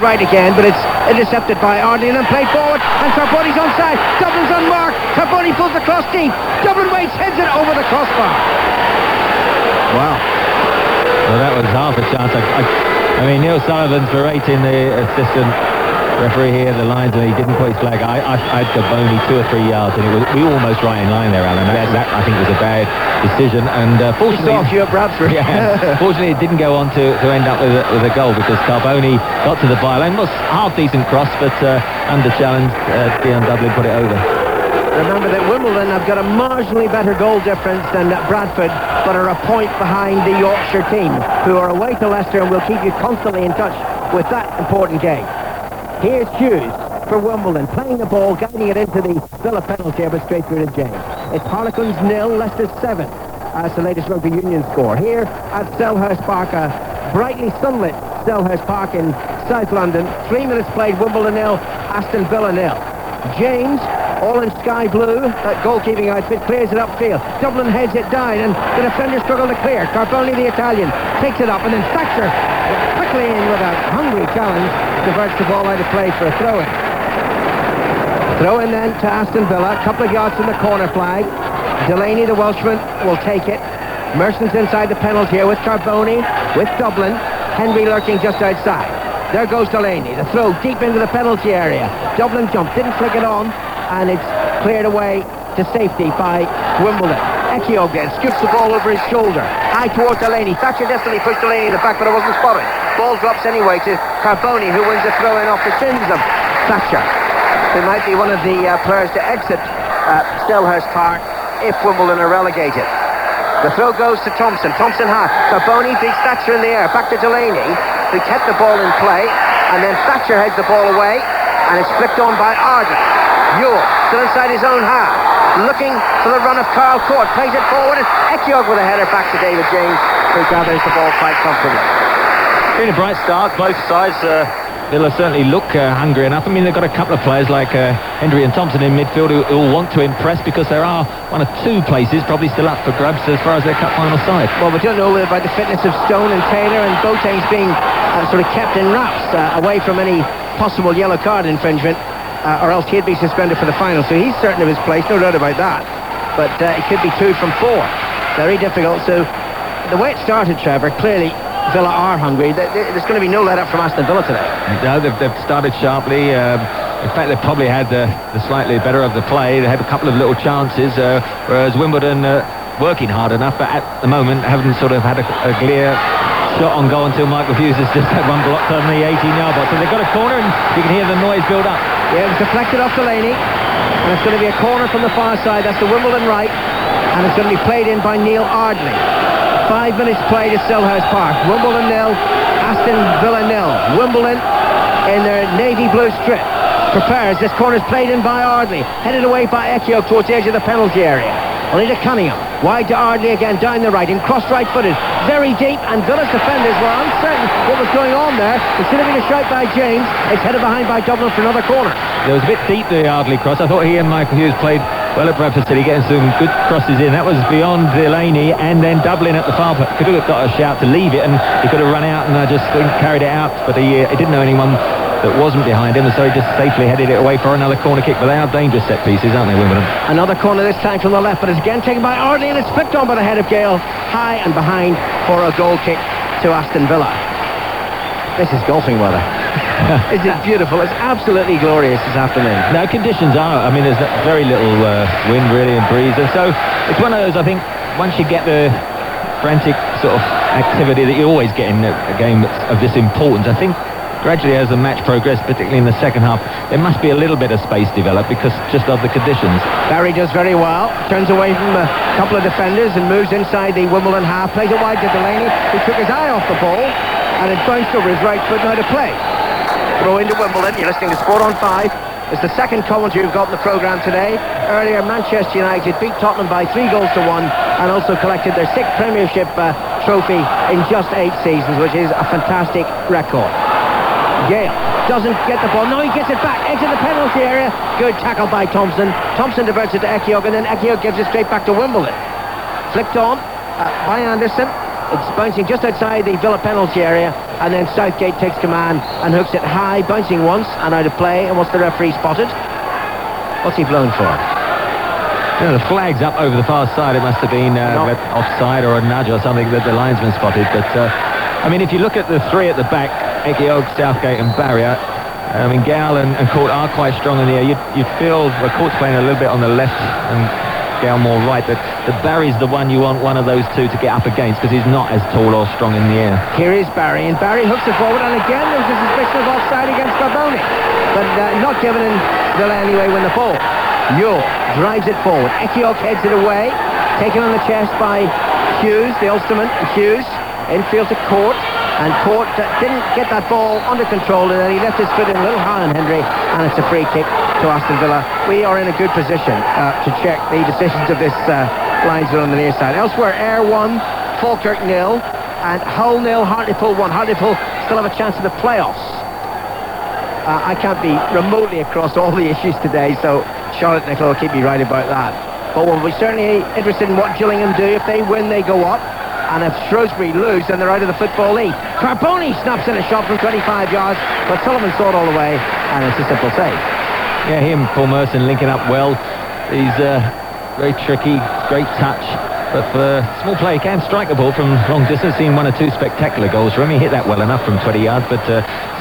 right again, but it's intercepted by Ardley and then played forward, and Carboni's onside. Dublin's unmarked. Carboni pulls the cross deep. Dublin waits, heads it over the crossbar. Wow. Well, that was half a chance. I mean, Neil Sullivan's berating the assistant referee here, the lines, and he didn't put his flag. I had Carboni 2 or 3 yards, and we were almost right in line there, Alan. That I think was a bad decision, and fortunately, fortunately, it didn't go on to end up with a goal, because Carboni got to the byline. Was half decent cross, but under challenge, Dion Dublin put it over. Remember that Wimbledon have got a marginally better goal difference than Bradford, but are a point behind the Yorkshire team, who are away to Leicester, and will keep you constantly in touch with that important game. Here's Hughes for Wimbledon, playing the ball, guiding it into the Villa penalty area, but straight through to James. It's Harlequins 0, Leicester 7, as the latest rugby union score. Here at Selhurst Park, a brightly sunlit Selhurst Park in South London. 3 minutes played, Wimbledon 0, Aston Villa 0. James, all in sky blue, that goalkeeping outfit, clears it upfield. Dublin heads it down, and the defender struggle to clear. Carboni, the Italian, takes it up, and then Thatcher, quickly in with a hungry challenge, diverts the ball out of play for a throw-in. Throw-in then to Aston Villa, a couple of yards from the corner flag. Delaney, the Welshman, will take it. Merson's inside the penalty here with Carboni, with Dublin. Henry lurking just outside. There goes Delaney, the throw deep into the penalty area. Dublin jumped, didn't flick it on, and it's cleared away to safety by Wimbledon. Ekiog then scoots the ball over his shoulder, high towards Delaney. Thatcher desperately pushed Delaney in the back, but it wasn't spotted. Ball drops anyway to Carboni, who wins the throw-in off the shins of Thatcher. It might be one of the players to exit Selhurst Park if Wimbledon are relegated. The throw goes to Thompson. Thompson high. Carboni beats Thatcher in the air. Back to Delaney, who kept the ball in play, and then Thatcher heads the ball away, and it's flicked on by Ardley. Ewell, still inside his own half, looking for the run of Carl Court, plays it forward, and Ekiog with a header back to David James, who gathers the ball quite comfortably. Been a bright start, both sides. Villa certainly look hungry enough. I mean, they've got a couple of players like Hendry and Thompson in midfield who will want to impress, because there are 1 or 2 places probably still up for grabs as far as their cup final side. Well, we don't know about the fitness of Stone and Taylor, and Boateng's being sort of kept in wraps away from any possible yellow card infringement, or else he'd be suspended for the final. So he's certain of his place, no doubt about that. But it could be 2 from 4. Very difficult. So the way it started, Trevor, clearly Villa are hungry. There's going to be no let-up from Aston Villa today. No, they've started sharply. In fact, they've probably had the slightly better of the play. They had a couple of little chances, whereas Wimbledon working hard enough, but at the moment haven't sort of had a clear shot on goal until Michael Hughes has just had one blocked on the 18-yard box. So they've got a corner, and you can hear the noise build up. Yeah, it was deflected off Delaney, and it's going to be a corner from the far side. That's the Wimbledon right, and it's going to be played in by Neil Ardley. 5 minutes played at Selhurst Park. Wimbledon 0, Aston Villa 0. Wimbledon in their navy blue strip prepares. This corner's played in by Ardley, headed away by Ekiog towards the edge of the penalty area. Only to Cunningham, wide to Ardley again, down the right, and crossed right-footed, very deep, and Villa's defenders were uncertain what was going on there. It should have been a shout by James. It's headed behind by Dublin for another corner. It was a bit deep, the Ardley cross. I thought he and Michael Hughes played well at Bradford City, getting some good crosses in. That was beyond Delaney, and then Dublin at the far post. Could have got a shout to leave it, and he could have run out and just carried it out, but he didn't know anyone that wasn't behind him, and so he just safely headed it away for another corner kick. But they are dangerous set pieces, aren't they, Wimbledon? Another corner this time from the left, but it's again taken by Ardley, and it's flicked on by the head of Gale, high and behind for a goal kick to Aston Villa. This is golfing weather. Isn't it beautiful? It's absolutely glorious this afternoon. No, conditions are. I mean, there's very little wind really and breeze, and so it's one of those. I think once you get the frantic sort of activity that you always get in a game of this importance, I think gradually as the match progressed, particularly in the second half, there must be a little bit of space developed because just of the conditions. Barry does very well, turns away from a couple of defenders and moves inside the Wimbledon half, plays it wide to Delaney, who took his eye off the ball, and it bounced over his right foot. Now to play. Throw into Wimbledon. You're listening to Sport on 5. It's the second commentary we've got in the programme today. Earlier, Manchester United beat Tottenham by 3 goals to 1 and also collected their 6th Premiership trophy in just 8 seasons, which is a fantastic record. Gale doesn't get the ball. No, he gets it back into the penalty area. Good tackle by Thompson. Thompson diverts it to Ekiog, and then Ekiog gives it straight back to Wimbledon. Flicked on by Anderson. It's bouncing just outside the Villa penalty area, and then Southgate takes command and hooks it high, bouncing once and out of play. And what's the referee spotted? What's he blown for? The flag's up over the far side. It must have been offside or a nudge or something that the linesman spotted. But I mean, if you look at the three at the back, Ekiog, Southgate and Barrier, I mean, Gale and Court are quite strong in the air. You'd feel Court's playing a little bit on the left and Gale more right, but Barry's the one you want one of those two to get up against, because he's not as tall or strong in the air. Here is Barry, and Barry hooks it forward, and again there's a suspicion of offside against Carboni, but not given in Villa anyway when the ball. Yule drives it forward. Ekiok heads it away, taken on the chest by Hughes, the Ulsterman. Hughes infield to Court, and Court didn't get that ball under control, and then he left his foot in a little high on Henry, and it's a free kick to Aston Villa. We are in a good position to check the decisions of this linesman on the near side. Elsewhere, Ayr 1, Falkirk 0, and Hull 0, Hartlepool 1. Hartlepool still have a chance of the playoffs. I can't be remotely across all the issues today, so Charlotte Nicoll will keep me right about that. But we'll be certainly interested in what Gillingham do. If they win, they go up. And if Shrewsbury lose, then they're out of the Football League. Carboni snaps in a shot from 25 yards, but Sullivan saw it all the way, and it's a simple save. Yeah, him, Paul Merson, linking up well. He's very tricky, great touch. But for small play, he can strike the ball from long distance. Seen one or two spectacular goals from him. He hit that well enough from 20 yards, but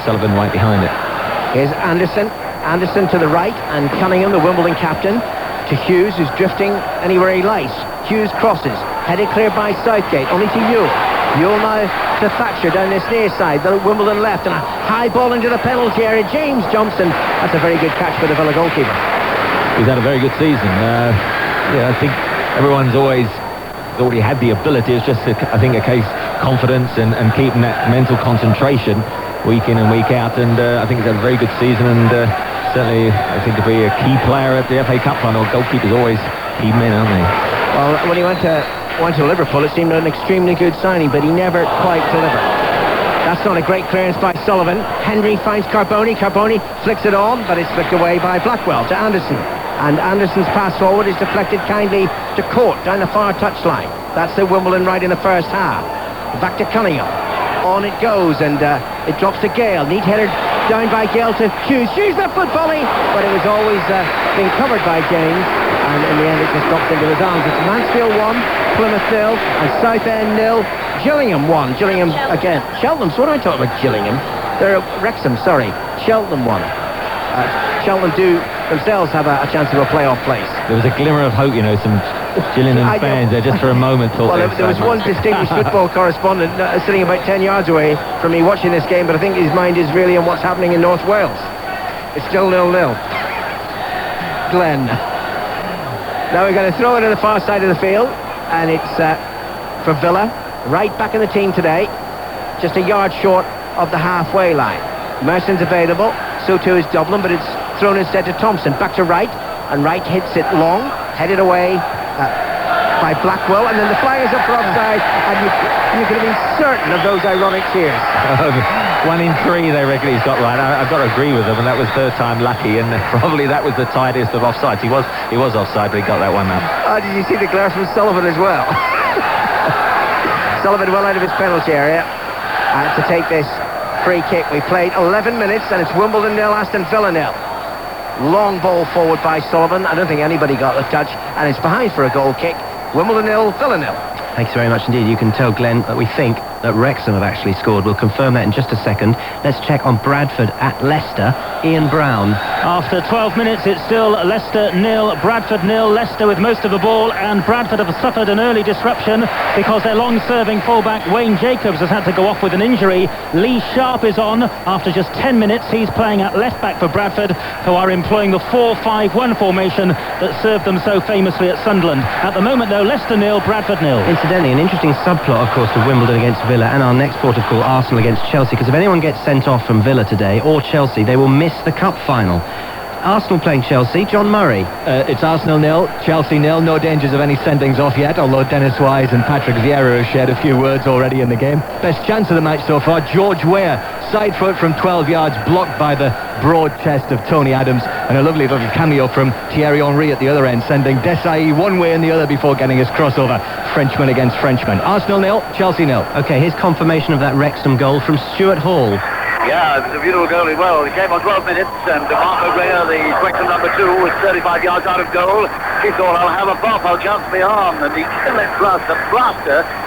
Sullivan right behind it. Here's Anderson. Anderson to the right, and Cunningham, the Wimbledon captain, to Hughes, who's drifting anywhere he likes. Hughes crosses, headed clear by Southgate, only to Yule. Yule now to Thatcher down this near side, the Wimbledon left, and a high ball into the penalty area. James Johnson, that's a very good catch for the Villa goalkeeper. He's had a very good season. Yeah, I think everyone's always thought he had the ability. It's just, I think, a case confidence and keeping that mental concentration week in and week out, and I think he's had a very good season, and certainly I think to be a key player at the FA Cup final. Goalkeepers always key men, aren't they? Well, when he went to Liverpool, it seemed an extremely good signing, but he never quite delivered. That's not a great clearance by Sullivan. Henry finds Carboni. Carboni flicks it on, but it's flicked away by Blackwell to Anderson. And Anderson's pass forward is deflected kindly to Court down the far touchline. That's the Wimbledon right in the first half. Back to Cunningham. On it goes, and it drops to Gale. Neat header down by Gale to Hughes. Hughes, that foot volley, but it was always being covered by James, and in the end it just dropped into his arms. It's Mansfield 1, Plymouth 0, and Southend 0. Gillingham 1. Gillingham again. Cheltenham. So what am I talking about? Gillingham. They're Wrexham. Sorry. Cheltenham 1. Cheltenham do themselves have a chance of a playoff place. There was a glimmer of hope, you know, some Gillingham fans there just for a moment thought. Well, there was one distinguished football correspondent sitting about 10 yards away from me watching this game, but I think his mind is really on what's happening in North Wales. It's still 0-0. Glenn. Now we're going to throw it to the far side of the field, and it's for Villa, right back in the team today, just a yard short of the halfway line. Merson's available, so too is Dublin, but it's thrown instead to Thompson. Back to Wright, and Wright hits it long, headed away by Blackwell, and then the flag is up for offside, and you can be certain of those ironic cheers. 1 in 3 they reckon he's got right. I've got to agree with them, and that was third time lucky, and probably that was the tightest of offsides. He was offside, but he got that one up. Oh, did you see the glare from Sullivan as well? Sullivan well out of his penalty area to take this free kick. We played 11 minutes, and it's Wimbledon 0, Aston Villa 0. Long ball forward by Sullivan. I don't think anybody got the touch, and it's behind for a goal kick. Wimbledon 0, Villa 0. Thanks very much indeed. You can tell, Glenn, that we think that Wrexham have actually scored. We'll confirm that in just a second. Let's check on Bradford at Leicester. Ian Brown. After 12 minutes, it's still Leicester 0, Bradford 0. Leicester with most of the ball, and Bradford have suffered an early disruption because their long-serving fullback Wayne Jacobs has had to go off with an injury. Lee Sharp is on after just 10 minutes. He's playing at left-back for Bradford, who are employing the 4-5-1 formation that served them so famously at Sunderland. At the moment, though, Leicester 0, Bradford 0. Incidentally, an interesting subplot, of course, to Wimbledon against Villa, and our next port of call, Arsenal against Chelsea, because if anyone gets sent off from Villa today, or Chelsea, they will miss the cup final. Arsenal playing Chelsea. John Murray. It's Arsenal 0, Chelsea 0. No dangers of any sendings off yet, although Dennis Wise and Patrick Vieira have shared a few words already in the game. Best chance of the match so far, George Weah Side foot from 12 yards, blocked by the broad chest of Tony Adams, and a lovely little cameo from Thierry Henry at the other end, sending Desailly one way and the other before getting his crossover. Frenchman against Frenchman. Arsenal 0, Chelsea 0. OK, here's confirmation of that Wrexham goal from Stuart Hall. Yeah, it was a beautiful goal as well. It came on 12 minutes, and Marco Greer, the Wrexham number 2, was 35 yards out of goal. He thought, I'll have a pop, I'll chance the arm, and he let Blaster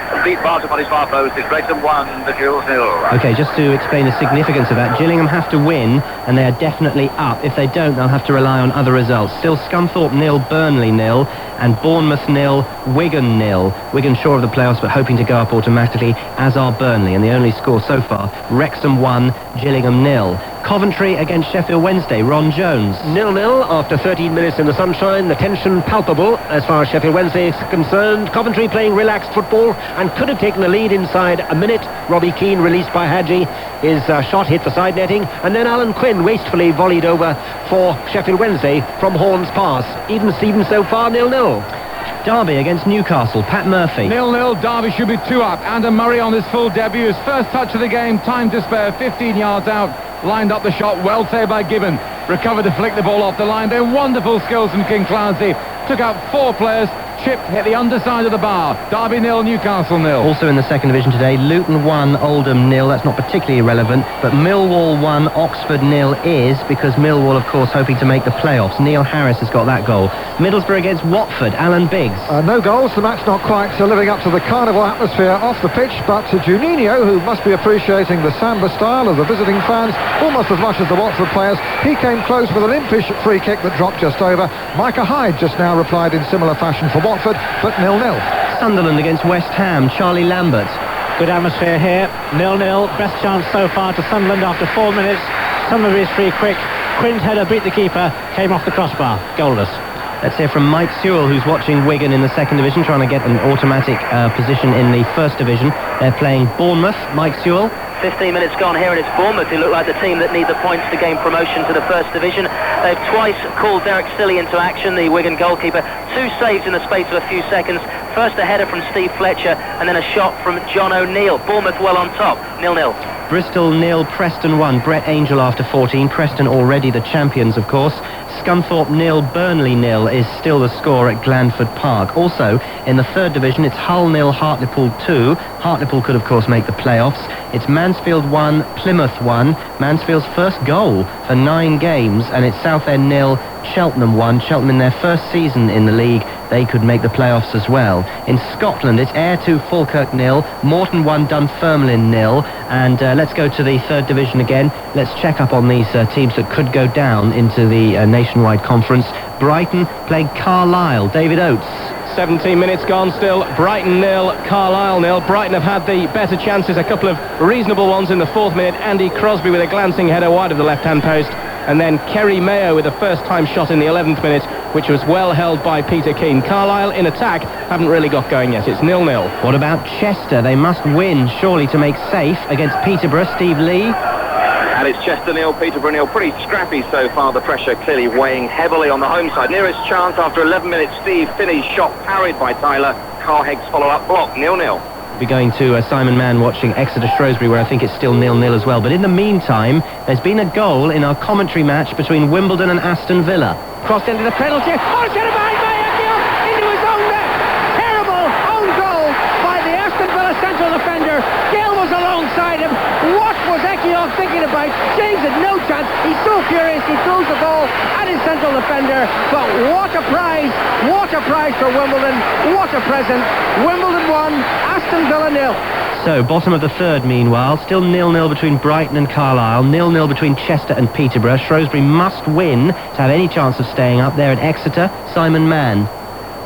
and beat Barton on his far post. It's Wrexham 1, the Gills 0. OK, just to explain the significance of that, Gillingham have to win, and they are definitely up. If they don't, they'll have to rely on other results. Still Scunthorpe 0, Burnley 0, and Bournemouth 0, Wigan 0. Wigan sure of the playoffs, but hoping to go up automatically, as are Burnley. And the only score so far, Wrexham 1, Gillingham 0. Coventry against Sheffield Wednesday, Ron Jones. 0-0 after 13 minutes in the sunshine. The tension palpable as far as Sheffield Wednesday is concerned. Coventry playing relaxed football and could have taken the lead inside a minute. Robbie Keane released by Hadji. His shot hit the side netting, and then Alan Quinn wastefully volleyed over for Sheffield Wednesday from Horn's pass. Even Stevens so far, 0-0. Derby against Newcastle, Pat Murphy. 0-0, Derby should be 2 up. Adam Murray on his full debut, his first touch of the game, time to spare, 15 yards out, lined up the shot, well saved by Gibbon, recovered to flick the ball off the line, then wonderful skills from King Clancy, took out 4 players, chipped, hit the underside of the bar. Derby 0, Newcastle 0. Also in the second division today, Luton 1, Oldham 0. That's not particularly relevant, but Millwall 1, Oxford 0 is, because Millwall, of course, hoping to make the playoffs. Neil Harris has got that goal. Middlesbrough against Watford, Alan Biggs. No goals, the match not quite living up to the carnival atmosphere off the pitch, but Juninho, who must be appreciating the samba style of the visiting fans almost as much as the Watford players, he came close with an impish free kick that dropped just over. Micah Hyde just now replied in similar fashion for Watford, but 0-0. Sunderland against West Ham, Charlie Lambert. Good atmosphere here, 0-0. Best chance so far to Sunderland after 4 minutes. Sunderland is free quick. Quinn's header beat the keeper, came off the crossbar, goalless. Let's hear from Mike Sewell, who's watching Wigan in the second division, trying to get an automatic position in the first division. They're playing Bournemouth. Mike Sewell. 15 minutes gone here, and it's Bournemouth who look like the team that need the points to gain promotion to the first division. They've twice called Derek Stilley into action, the Wigan goalkeeper. 2 saves in the space of a few seconds. First a header from Steve Fletcher, and then a shot from John O'Neill. Bournemouth well on top, 0-0. Bristol 0, Preston 1. Brett Angel after 14. Preston already the champions, of course. Scunthorpe 0, Burnley 0 is still the score at Glanford Park. Also, in the third division, it's Hull 0, Hartlepool 2. Hartlepool could, of course, make the playoffs. It's Mansfield 1, Plymouth 1. Mansfield's first goal for 9 games, and it's Southend 0, Cheltenham 1. Cheltenham in their first season in the league, they could make the playoffs as well. In Scotland, it's Ayr 2, Falkirk 0, Morton 1, Dunfermline 0. And let's go to the third division again. Let's check up on these teams that could go down into the nationwide conference. Brighton playing Carlisle. David Oates. 17 minutes gone still. Brighton 0, Carlisle 0. Brighton have had the better chances, a couple of reasonable ones in the 4th minute. Andy Crosby with a glancing header wide of the left-hand post. And then Kerry Mayo with a first-time shot in the 11th minute, which was well held by Peter Keane. Carlisle in attack haven't really got going yet. It's 0-0. What about Chester? They must win, surely, to make safe against Peterborough. Steve Lee. And it's Chester 0, Peterborough 0. Pretty scrappy so far. The pressure clearly weighing heavily on the home side. Nearest chance after 11 minutes, Steve Finney's shot parried by Tyler. Carl Hegg's follow-up block, 0-0. Be going to Simon Mann watching Exeter Shrewsbury, where I think it's still 0-0 as well. But in the meantime, there's been a goal in our commentary match between Wimbledon and Aston Villa. Crossed into the penalty. Oh, it's headed behind by Ekiok into his own net. Terrible own goal by the Aston Villa central defender. Gale was alongside him. What was Ekiok thinking about? James had no chance. He's so furious. He throws the ball at his central defender. But what a prize! What a prize for Wimbledon! What a present! Wimbledon 1, Aston Villa 0. So, bottom of the third, meanwhile, still 0-0 between Brighton and Carlisle, 0-0 between Chester and Peterborough. Shrewsbury must win to have any chance of staying up there at Exeter. Simon Mann.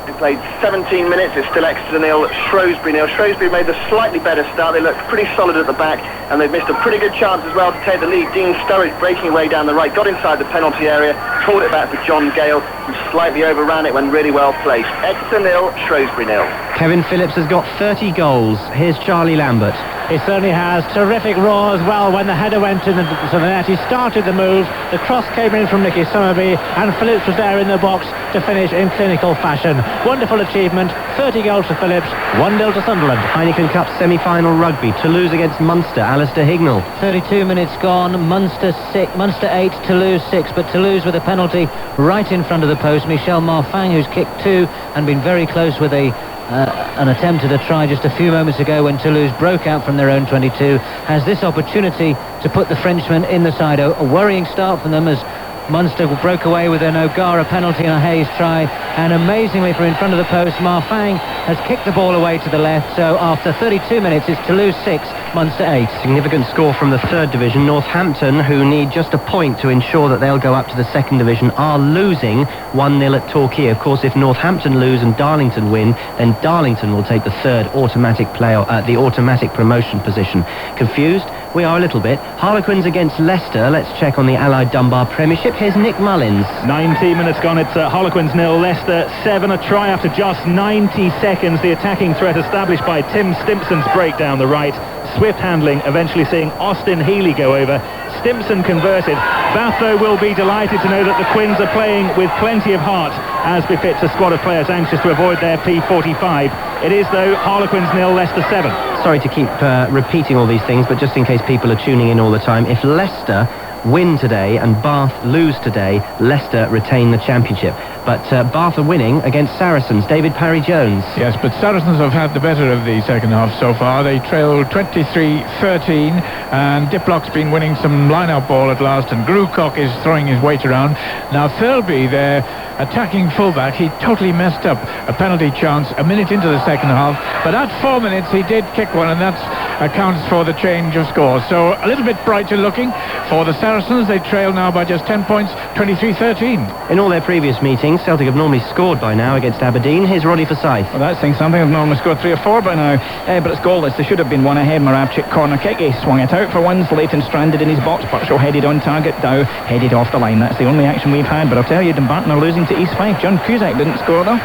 They played 17 minutes, it's still Exeter 0, Shrewsbury 0. Shrewsbury made the slightly better start. They looked pretty solid at the back, and they've missed a pretty good chance as well to take the lead. Dean Sturridge breaking away down the right, got inside the penalty area, pulled it back for John Gale, who slightly overran it when really well placed. Exeter 0, Shrewsbury 0. Kevin Phillips has got 30 goals. Here's Charlie Lambert. He certainly has. Terrific raw as well when the header went to the net. He started the move. The cross came in from Nicky Summerby, and Phillips was there in the box to finish in clinical fashion. Wonderful achievement. 30 goals to Phillips, 1-0 to Sunderland. Heineken Cup semi-final rugby. Toulouse against Munster. Alistair Hignell. 32 minutes gone. Munster 8, Toulouse 6, but Toulouse with a penalty right in front of the post. Michel Marfang, who's kicked 2 and been very close with an attempt at a try just a few moments ago when Toulouse broke out from their own 22, has this opportunity to put the Frenchmen in the side. A worrying start for them as Munster broke away with an O'Gara penalty and a Hayes try, and amazingly from in front of the post, Marfang has kicked the ball away to the left. So after 32 minutes it's Toulouse 6, Munster 8. Significant score from the third division. Northampton, who need just a point to ensure that they'll go up to the second division, are losing 1-0 at Torquay. Of course, if Northampton lose and Darlington win, then Darlington will take the third automatic the automatic promotion position. Confused? We are a little bit. Harlequins against Leicester. Let's check on the Allied Dunbar Premiership. Here's Nick Mullins. 19 minutes gone. It's Harlequins 0, Leicester 7. A try after just 90 seconds. The attacking threat established by Tim Stimpson's break down the right. Swift handling, eventually seeing Austin Healy go over. Stimpson converted. Bath, though, will be delighted to know that the Quins are playing with plenty of heart, as befits a squad of players anxious to avoid their P45. It is, though, Harlequins 0, Leicester 7. Sorry to keep repeating all these things, but just in case people are tuning in all the time, if Leicester win today and Bath lose today, Leicester retain the championship. But Bath are winning against Saracens. David Parry-Jones. Yes, but Saracens have had the better of the second half so far. They trail 23-13, and Diplock's been winning some line-out ball at last, and Grucock is throwing his weight around. Now Thirlby, their attacking fullback, he totally messed up a penalty chance a minute into the second half, but at 4 minutes he did kick one, and that accounts for the change of scores. So a little bit brighter looking for the Saracens. They trail now by just 10 points, 23-13. In all their previous meetings, Celtic have normally scored by now against Aberdeen. Here's Roddy Forsyth. Well, that's saying something. They've normally scored 3 or 4 by now, but it's goalless. They should have been one ahead. Moravchik corner kick. He swung it out for once. Leighton stranded in his box. Birchall headed on target. Dow headed off the line. That's the only action we've had. But I'll tell you, Dumbarton are losing to East Fife. John Cusack didn't score though.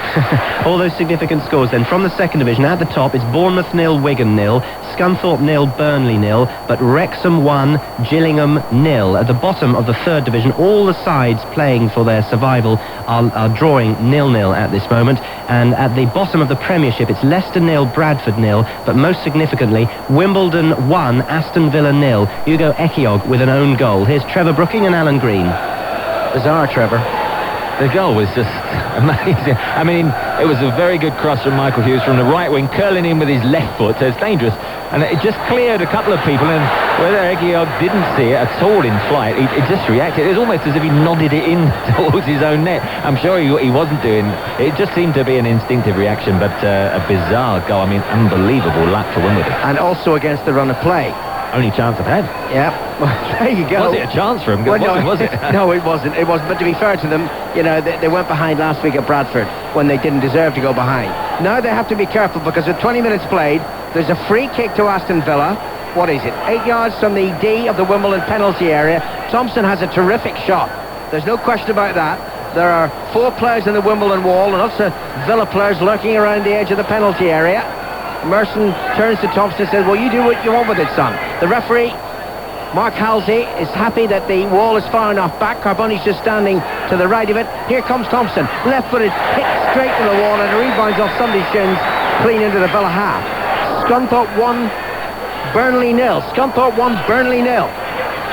All those significant scores then from the second division. At the top, it's Bournemouth 0, Wigan 0, Scunthorpe 0, Burnley 0, but Wrexham 1, Gillingham 0. At the bottom of the third division, all the sides playing for their survival are drawing 0-0 at this moment. And at the bottom of the Premiership, it's Leicester 0, Bradford 0, but most significantly, Wimbledon 1, Aston Villa 0. Hugo Ekiog with an own goal. Here's Trevor Brooking and Alan Green. Bizarre, Trevor. The goal was just amazing. I mean, it was a very good cross from Michael Hughes from the right wing, curling in with his left foot, so it's dangerous. And it just cleared a couple of people, and whether Ekiog didn't see it at all in flight, it just reacted. It was almost as if he nodded it in towards his own net. I'm sure he wasn't doing... It just seemed to be an instinctive reaction, but a bizarre goal. I mean, unbelievable luck for Wimbledon. And also against the run of play. Only chance I've had. Yeah, well, there you go. Was it a chance for him? Well, was it? No, it wasn't. It wasn't. But to be fair to them, you know, they went behind last week at Bradford when they didn't deserve to go behind. Now they have to be careful because at 20 minutes played, there's a free kick to Aston Villa. What is it? 8 yards from the D of the Wimbledon penalty area. Thompson has a terrific shot. There's no question about that. There are 4 players in the Wimbledon wall and lots of Villa players lurking around the edge of the penalty area. Merson turns to Thompson and says, well, you do what you want with it, son. The referee, Mark Halsey, is happy that the wall is far enough back. Carboni's just standing to the right of it. Here comes Thompson, left-footed, hit straight to the wall, and it rebounds off somebody's shins, clean into the Villa half. Scunthorpe 1, Burnley 0. Scunthorpe 1, Burnley 0.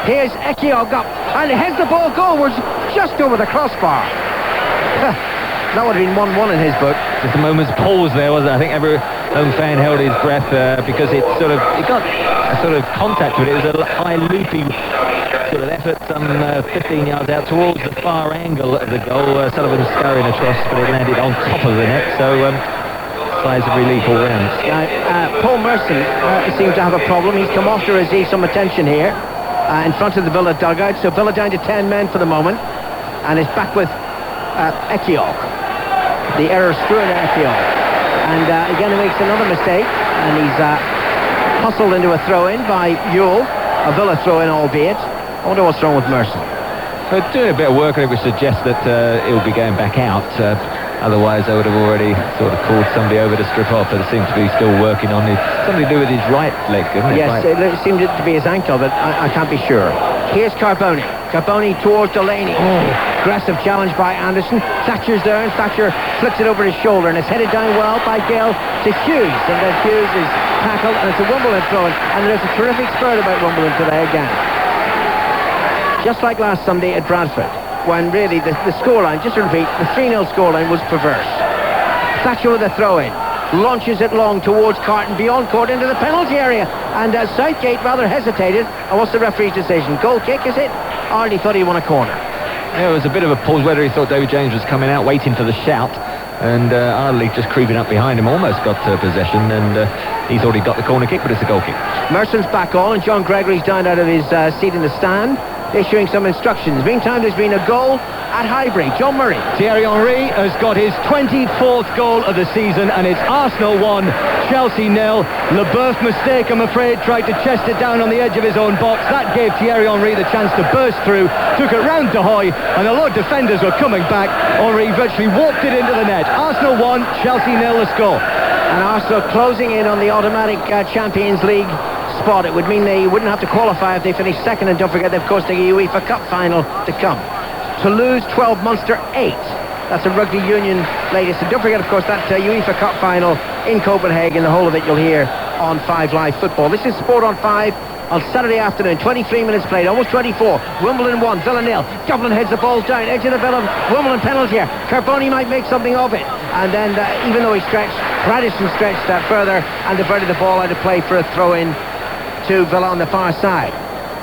Here's Ekiog up, and here's the ball goalwards, just over the crossbar. That would have been 1-1 in his book. Just a moment's pause there, wasn't it? I think every home fan held his breath because it got a sort of contact with it. It was a high loopy sort of effort, some 15 yards out towards the far angle of the goal. Sullivan scurrying across, but it landed on top of the net. So sighs of relief all round. Paul Merson seems to have a problem. He's come off to receive some attention here in front of the Villa dugout. So Villa down to 10 men for the moment, and is back with Ekiog. The error through to Ekiog, and again he makes another mistake, and he's hustled into a throw-in by Ewell, a Villa throw-in albeit. I wonder what's wrong with Merson. They're doing a bit of work on it, which suggests that he'll be going back out. Otherwise, I would have already sort of called somebody over to strip off, but it seems to be still working on it. Something to do with his right leg, isn't it? Yes, it seemed to be his ankle, but I can't be sure. Here's Carboni. Carboni towards Delaney. Aggressive challenge by Anderson. Thatcher's there, and Thatcher flicks it over his shoulder, and it's headed down well by Gale to Hughes, and then Hughes is tackled, and it's a Wimbledon throw-in, and there's a terrific spirit about Wimbledon today again. Just like last Sunday at Bradford, when really the scoreline, just to repeat, the 3-0 scoreline was perverse. Thatcher with a throw-in, launches it long towards Carton, beyond court into the penalty area, and Southgate rather hesitated. And what's the referee's decision? Goal kick, is it? Arlie thought he won a corner. Yeah, it was a bit of a pause, whether he thought David James was coming out, waiting for the shout, and Ardley just creeping up behind him, almost got possession, and he thought he'd got the corner kick, but it's a goal kick. Merson's back on, and John Gregory's down out of his seat in the stand, issuing some instructions. Meantime, there's been a goal at Highbury. John Murray. Thierry Henry has got his 24th goal of the season, and it's Arsenal 1, Chelsea 0. Leboeuf mistake, I'm afraid, tried to chest it down on the edge of his own box. That gave Thierry Henry the chance to burst through, took it round to Hoy, and although defenders were coming back, Henry virtually walked it into the net. Arsenal 1, Chelsea 0 the score. And Arsenal closing in on the automatic Champions League spot. It would mean they wouldn't have to qualify if they finish second, and don't forget they've of course the UEFA Cup final to come. Toulouse 12, Munster 8. That's a rugby union latest, and don't forget of course that UEFA Cup final in Copenhagen. The whole of it you'll hear on 5 Live Football. This is Sport on 5 on Saturday afternoon. 23 minutes played, almost 24. Wimbledon 1, Villa 0. Dublin heads the ball down, edge of the Villa. Wimbledon penalty here. Carboni might make something of it, and then even though he stretched, Radisson stretched that further and diverted the ball out of play for a throw-in to Villa on the far side.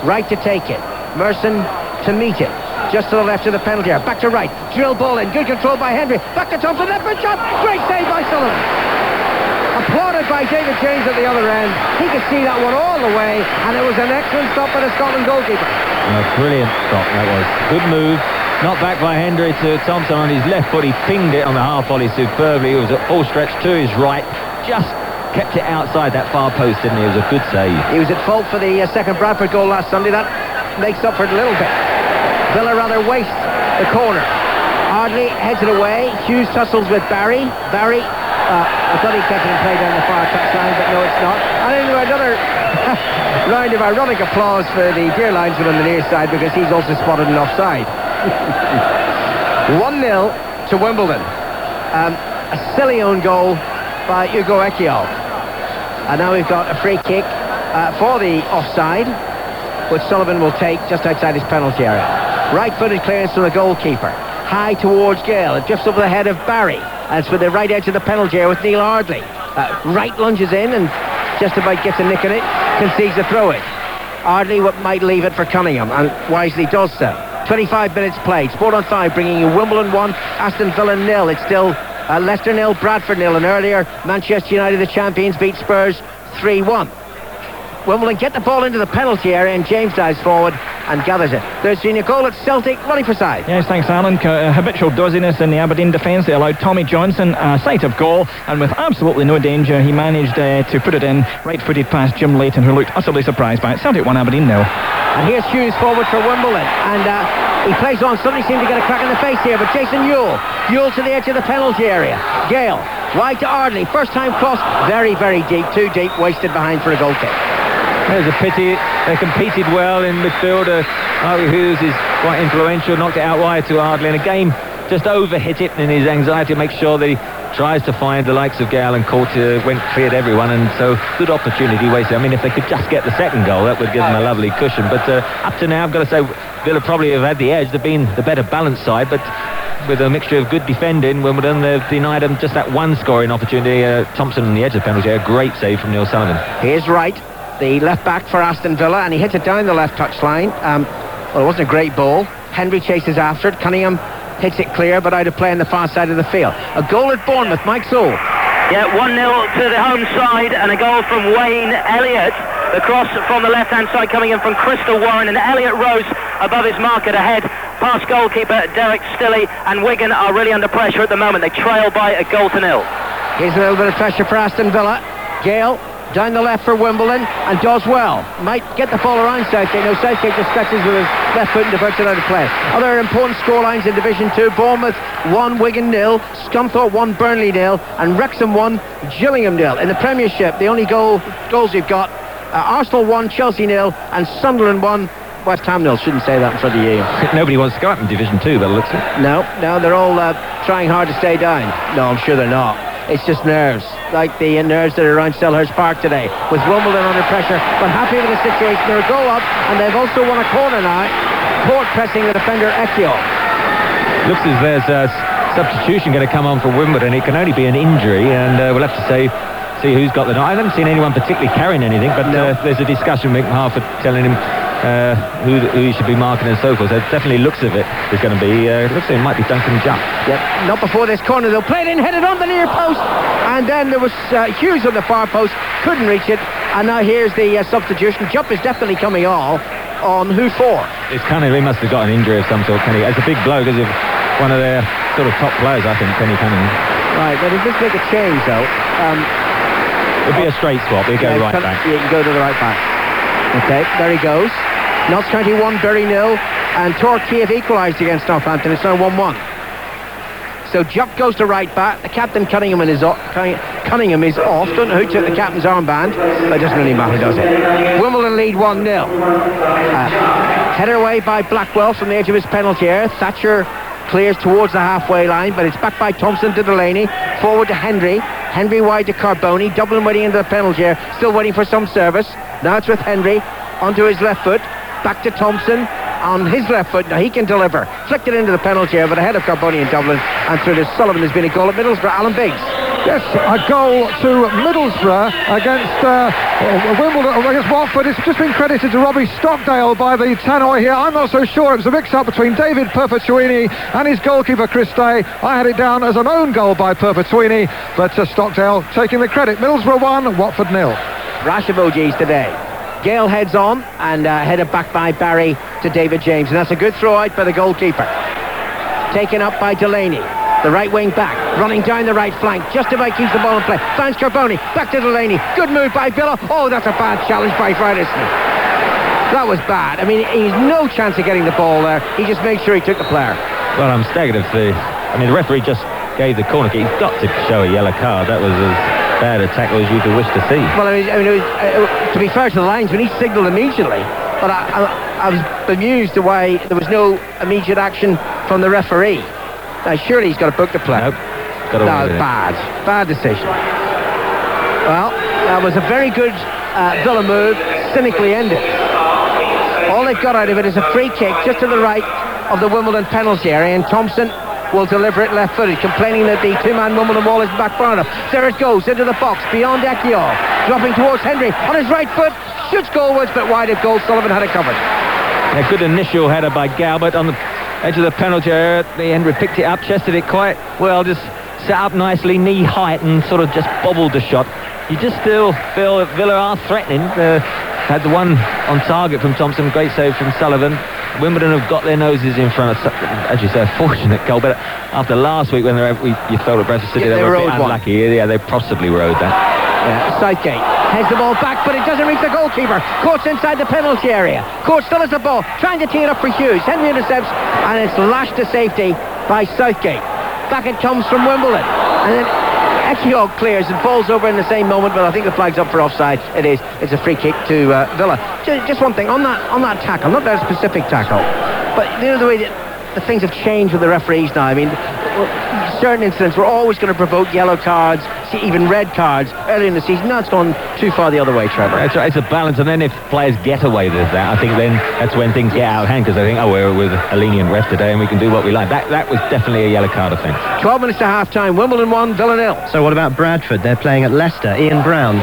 Right to take it, Merson to meet it, just to the left of the penalty area, back to right, drill ball in, good control by Hendry, back to Thompson, left foot shot, great save by Sullivan. Applauded by David James at the other end. He could see that one all the way, and it was an excellent stop by the Scotland goalkeeper. A brilliant stop that was. Good move. Not back by Hendry to Thompson on his left foot. He pinged it on the half volley superbly. It was at full stretch to his right. Just kept it outside that far post, didn't he? It was a good save. He was at fault for the second Bradford goal last Sunday. That makes up for it a little bit. Villa rather waste the corner. Ardley heads it away. Hughes tussles with Barry. Barry, I thought he kept it in play down the far touchline, but no, it's not. And anyway, another round of ironic applause for the dear linesman on the near side, because he's also spotted an offside. 1-0 to Wimbledon. A silly own goal by Hugo Ekial. And now we've got a free kick for the offside, which Sullivan will take just outside his penalty area. Right-footed clearance from the goalkeeper. High towards Gale. It drifts over the head of Barry. And it's with the right edge of the penalty area with Neil Ardley. Right lunges in and just about gets a nick in it. Concedes a throw-in. Ardley might leave it for Cunningham, and wisely does so. 25 minutes played. Sport on 5 bringing you Wimbledon 1, Aston Villa 0. It's still Leicester 0, Bradford 0, and earlier Manchester United, the champions, beat Spurs 3-1. Wimbledon get the ball into the penalty area, and James dives forward and gathers it. There's Junior Cole at Celtic, running for side. Yes, thanks Alan. Habitual dozziness in the Aberdeen defence. They allowed Tommy Johnson a sight of goal, and with absolutely no danger he managed to put it in, right-footed past Jim Leighton, who looked utterly surprised by it. Celtic 1, Aberdeen 0. And here's Hughes forward for Wimbledon, and he plays on. Somebody seemed to get a crack in the face here, but Jason Ewell to the edge of the penalty area. Gale wide to Ardley, first time cross, very, very deep, too deep, wasted behind for a goal kick. There's a pity. They competed well in midfield. Harvey Hughes is quite influential, knocked it out wide to Ardley, and again just overhit it in his anxiety to make sure that he tries to find the likes of Gale, and cleared everyone, and so good opportunity wasted. I mean, if they could just get the second goal, that would give them a lovely cushion, but up to now I've got to say Villa probably have had the edge. They've been the better balanced side, but with a mixture of good defending, Wimbledon, they've denied them just that one scoring opportunity. Thompson on the edge of the penalty, a great save from Neil Sullivan. Here's Wright, the left back for Aston Villa, and he hits it down the left touchline. Well, it wasn't a great ball. Henry chases after it. Cunningham hits it clear, but out of play on the far side of the field. A goal at Bournemouth, Mike Sewell. Yeah, 1-0 to the home side, and a goal from Wayne Elliott. The cross from the left-hand side coming in from Crystal Warren, and Elliott rose above his marker ahead past goalkeeper Derek Stilley, and Wigan are really under pressure at the moment. They trail by a 0-0. Here's a little bit of pressure for Aston Villa. Gale down the left for Wimbledon, and does well. Might get the ball around Southgate. No, Southgate just stretches with his left foot and diverts it out of play. Other important scorelines in Division 2, Bournemouth 1, Wigan 0, Scunthorpe 1, Burnley 0, and Wrexham 1, Gillingham 0. In the Premiership, the only goals we've got, Arsenal 1, Chelsea 0, and Sunderland 1, West Ham 0. Shouldn't say that in front of you. Nobody wants to go up in Division 2, by the looks of it. No, they're all trying hard to stay down. No, I'm sure they're not. It's just nerves, like the nerves that are around Selhurst Park today, with Wimbledon under pressure, but happy with the situation. They're a goal up, and they've also won a corner now. Court pressing the defender Ekio. Looks as there's a substitution going to come on for Wimbledon. It can only be an injury, and we'll have to see who's got the... I haven't seen anyone particularly carrying anything, but there's a discussion with Harford telling him who he should be marking and so forth. So it definitely looks of it is going to be... looks like it might be Duncan Jupp. Yep, not before this corner though. Played in, headed on the near post, and then there was Hughes on the far post, couldn't reach it, and now here's the substitution. Jupp is definitely coming on who for? It's Cunningham. He must have got an injury of some sort. As a big bloke, as if one of their sort of top players, I think, Kenny Cunningham. Right, but if this make a change though... it'll be a straight swap. He'll go right back. You can go to the right back. Okay, there he goes. Notts County 1, Bury 0, and Torquay have equalised against Northampton. It's now 1-1. So Jupp goes to right back. The captain Cunningham is off. Don't know who took the captain's armband. That doesn't really matter, does it? Wimbledon lead 1-0. Header away by Blackwell from the edge of his penalty area. Thatcher clears towards the halfway line, but it's back by Thompson to Delaney. Forward to Henry. Henry wide to Carboni. Dublin waiting into the penalty area. Still waiting for some service. Now it's with Henry. Onto his left foot. Back to Thompson. On his left foot, now he can deliver. Flicked it into the penalty area, but ahead of Carboni and Dublin, and through to Sullivan. There's been a goal at Middlesbrough. Alan Biggs. Yes, a goal to Middlesbrough against Wimbledon, against Watford. It's just been credited to Robbie Stockdale by the tannoy here. I'm not so sure. It was a mix-up between David Perpetuini and his goalkeeper Chris Day. I had it down as an own goal by Perpetuini, but Stockdale taking the credit. Middlesbrough 1, Watford 0. Rash emojis today. Gale heads on and headed back by Barry to David James, and that's a good throw out by the goalkeeper. Taken up by Delaney, the right wing back, running down the right flank, just about keeps the ball in play. Finds Carboni, back to Delaney, good move by Villa. Oh, that's a bad challenge by Fridayson. That was bad. I mean, he's no chance of getting the ball there. He just made sure he took the player. Well, I'm staggered if the referee just gave the corner kick. He's got to show a yellow card. That was as bad a tackle as you could wish to see. Well, to be fair to the linesman, he signalled immediately, but I was bemused the way there was no immediate action from the referee. Now, surely he's got to book the play. Nope. Bad decision. Well, that was a very good Villa move, cynically ended. All they've got out of it is a free kick just to the right of the Wimbledon penalty area, and Thompson will deliver it left-footed, complaining that the two-man Wimbledon wall isn't back far enough. There it goes, into the box, beyond Ekiol, dropping towards Henry, on his right foot, shoots goalwards, but wide of goal. Sullivan had it covered. A good initial header by Galbert on the edge of the penalty area. The Henry picked it up, chested it quite well, just set up nicely, knee height, and sort of just bobbled the shot. You just still feel that Villa are threatening. Had the one on target from Thompson, great save from Sullivan. Wimbledon have got their noses in front of, as you say, a fortunate goal. But after last week when you felt at Bradford City, they were a bit unlucky. Yeah, they possibly rode that. Yeah, Southgate heads the ball back, but it doesn't reach the goalkeeper. Court's inside the penalty area. Court still has the ball, trying to tee it up for Hughes. Henry intercepts, and it's lashed to safety by Southgate. Back it comes from Wimbledon, and then Ekiol clears and falls over in the same moment, but I think the flag's up for offside. It is. It's a free kick to Villa. Just one thing on that tackle, not that specific tackle, but you know the way that the things have changed with the referees now. I mean, certain incidents were always going to provoke yellow cards, even red cards early in the season. Now it's gone too far the other way, Trevor. That's right, it's a balance, and then if players get away with that, I think then that's when things get out of hand, because they think, oh, we're with a lenient ref today and we can do what we like. That was definitely a yellow card offence. 12 minutes to half-time, Wimbledon 1, Villa 0. So what about Bradford? They're playing at Leicester. Ian Brown.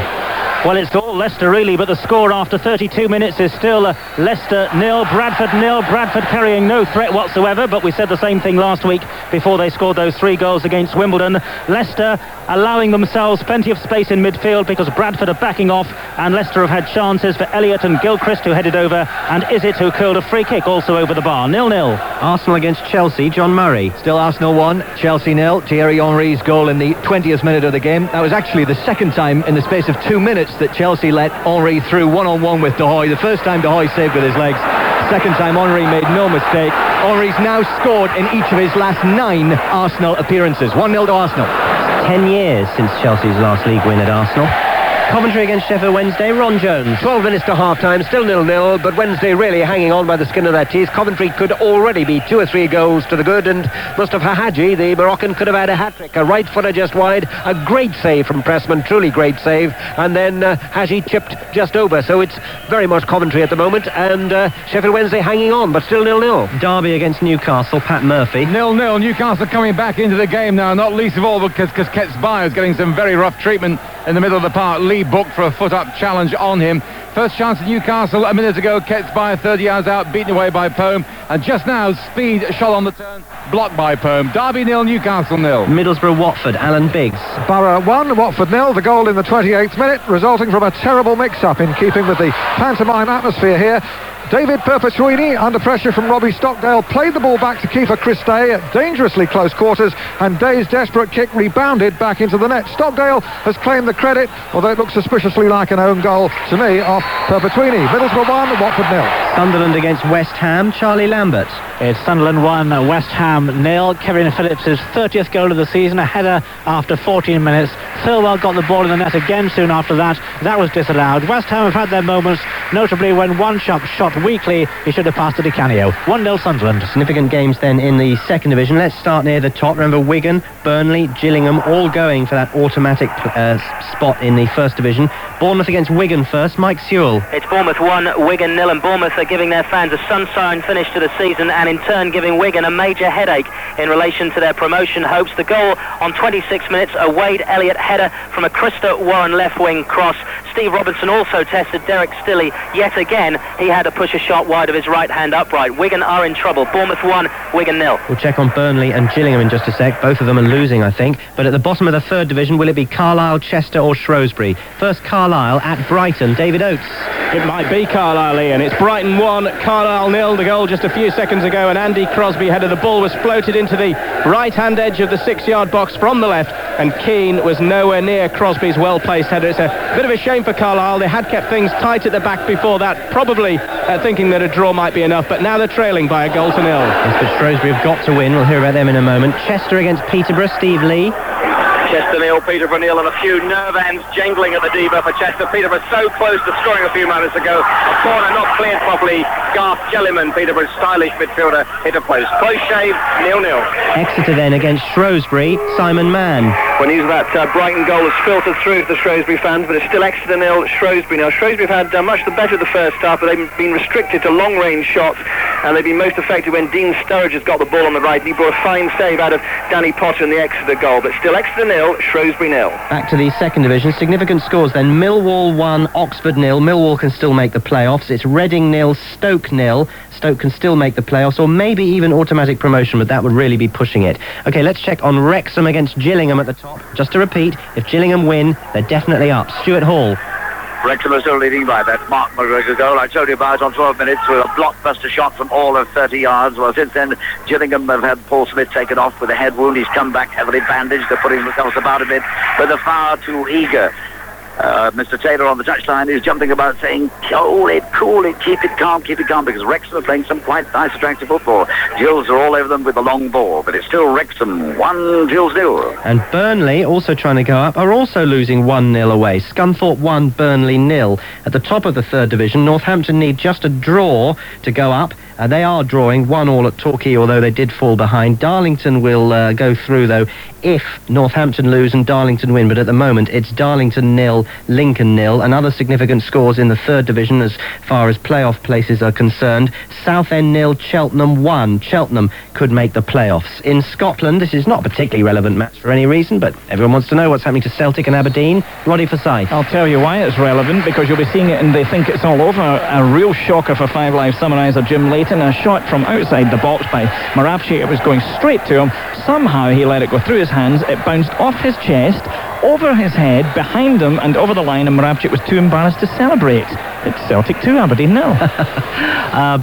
Well, it's all Leicester really, but the score after 32 minutes is still Leicester 0, Bradford 0. Bradford carrying no threat whatsoever, but we said the same thing last week before they scored those 3 goals against Wimbledon. Leicester allowing themselves plenty of space in midfield because Bradford are backing off, and Leicester have had chances for Elliott and Gilchrist, who headed over, and Izzet, who curled a free kick also over the bar. 0-0. Arsenal against Chelsea, John Murray. Still Arsenal 1, Chelsea 0. Thierry Henry's goal in the 20th minute of the game. That was actually the second time in the space of 2 minutes that Chelsea let Henry through one-on-one with De Hoy. The first time De Hoy saved with his legs, second time Henry made no mistake. Henry's now scored in each of his last 9 Arsenal appearances. 1-0 to Arsenal. 10 years since Chelsea's last league win at Arsenal. Coventry against Sheffield Wednesday, Ron Jones. 12 minutes to half-time, still 0-0, but Wednesday really hanging on by the skin of their teeth. Coventry could already be 2 or 3 goals to the good, and Mustafa Hadji, the Moroccan, could have had a hat-trick. A right footer just wide, a great save from Pressman, truly great save, and then Hadji chipped just over. So it's very much Coventry at the moment, and Sheffield Wednesday hanging on, but still 0-0. Derby against Newcastle, Pat Murphy. 0-0, Newcastle coming back into the game now, not least of all because Ketsbaia is getting some very rough treatment in the middle of the park. Lee booked for a foot-up challenge on him. First chance at Newcastle a minute ago. Ketsbaia 30 yards out, beaten away by Poem. And just now, Speed shot on the turn, blocked by Poem. Derby 0, Newcastle 0. Middlesbrough-Watford, Alan Biggs. Borough 1, Watford 0. The goal in the 28th minute, resulting from a terrible mix-up in keeping with the pantomime atmosphere here. David Perpetuini, under pressure from Robbie Stockdale, played the ball back to Kiefer Christie at dangerously close quarters, and Day's desperate kick rebounded back into the net. Stockdale has claimed the credit, although it looks suspiciously like an own goal to me off Perpetuini. Middlesbrough 1, Watford 0. Sunderland against West Ham, Charlie Lambert. It's Sunderland 1, West Ham 0. Kevin Phillips' 30th goal of the season, a header after 14 minutes. Thirlwell got the ball in the net again soon after that. That was disallowed. West Ham have had their moments, notably when one shot weakly, he should have passed to Di Canio. 1-0 Sunderland. Significant games then in the second division. Let's start near the top. Remember, Wigan, Burnley, Gillingham all going for that automatic spot in the first division. Bournemouth against Wigan first. Mike Sewell. It's Bournemouth 1, Wigan 0, and Bournemouth are giving their fans a sunshine finish to the season, and in turn giving Wigan a major headache in relation to their promotion hopes. The goal on 26 minutes, a Wade Elliott header from a Krista Warren left-wing cross. Steve Robinson also tested Derek Stilley yet again. He had to push a shot wide of his right-hand upright. Wigan are in trouble. Bournemouth 1, Wigan 0. We'll check on Burnley and Gillingham in just a sec. Both of them are losing, I think. But at the bottom of the third division, will it be Carlisle, Chester or Shrewsbury? First Carlisle at Brighton. David Oates. It might be Carlisle, Ian. It's Brighton 1, Carlisle 0. The goal just a few seconds ago, and Andy Crosby headed. The ball was floated into the right-hand edge of the 6-yard box from the left, and Keane was nowhere near Crosby's well-placed header. It's a bit of a shame for Carlisle. They had kept things tight at the back before that, probably thinking that a draw might be enough, but now they're trailing by a goal to 0. Yes, but Shrewsbury have got to win. We'll hear about them in a moment. Chester against Peterborough. Steve Lee. Chester 0, Peterborough 0, and a few nerve ends jangling at the diva for Chester. Peterborough so close to scoring a few moments ago. A corner not cleared properly. Garth Jelliman, Peterborough's stylish midfielder, hit a post. Close shave, 0-0. Exeter then against Shrewsbury. Simon Mann. Well, news of that Brighton goal has filtered through to the Shrewsbury fans, but it's still Exeter 0, Shrewsbury 0. Shrewsbury have had much the better of the first half, but they've been restricted to long-range shots, and they've been most effective when Dean Sturridge has got the ball on the right. He brought a fine save out of Danny Potter in the Exeter goal, but still Exeter 0, Shrewsbury 0. Back to the second division. Significant scores then. Millwall 1, Oxford 0. Millwall can still make the playoffs. It's Reading 0, Stoke 0. Stoke can still make the playoffs, or maybe even automatic promotion, but that would really be pushing it. Okay, let's check on Wrexham against Gillingham at the top. Just to repeat, if Gillingham win, they're definitely up. Stuart Hall. Wrexham are still leading by that Mark McGregor goal I told you about on 12 minutes with a blockbuster shot from all of 30 yards. Well, since then, Gillingham have had Paul Smith taken off with a head wound. He's come back heavily bandaged. They're putting themselves about a bit, but they're far too eager. Mr. Taylor on the touchline is jumping about saying, cool it, keep it calm, because Wrexham are playing some quite nice, attractive football. Gills are all over them with the long ball, but it's still Wrexham 1, Gills 0. And Burnley, also trying to go up, are also losing 1-0 away. Scunthorpe 1, Burnley 0. At the top of the third division, Northampton need just a draw to go up. They are drawing 1-1 at Torquay, although they did fall behind. Darlington will go through, though, if Northampton lose and Darlington win. But at the moment, it's Darlington 0, Lincoln 0. And other significant scores in the third division as far as playoff places are concerned. Southend 0, Cheltenham 1. Cheltenham could make the playoffs. In Scotland, this is not a particularly relevant match for any reason, but everyone wants to know what's happening to Celtic and Aberdeen. Roddy Forsyth. I'll tell you why it's relevant, because you'll be seeing it and they think it's all over. A real shocker for Five Live summariser Jim Layton. A shot from outside the box by Marabchi. It was going straight to him. Somehow he let it go through his hands. It bounced off his chest, over his head, behind him, and over the line, and Moravcik was too embarrassed to celebrate. It's Celtic 2, Aberdeen 0.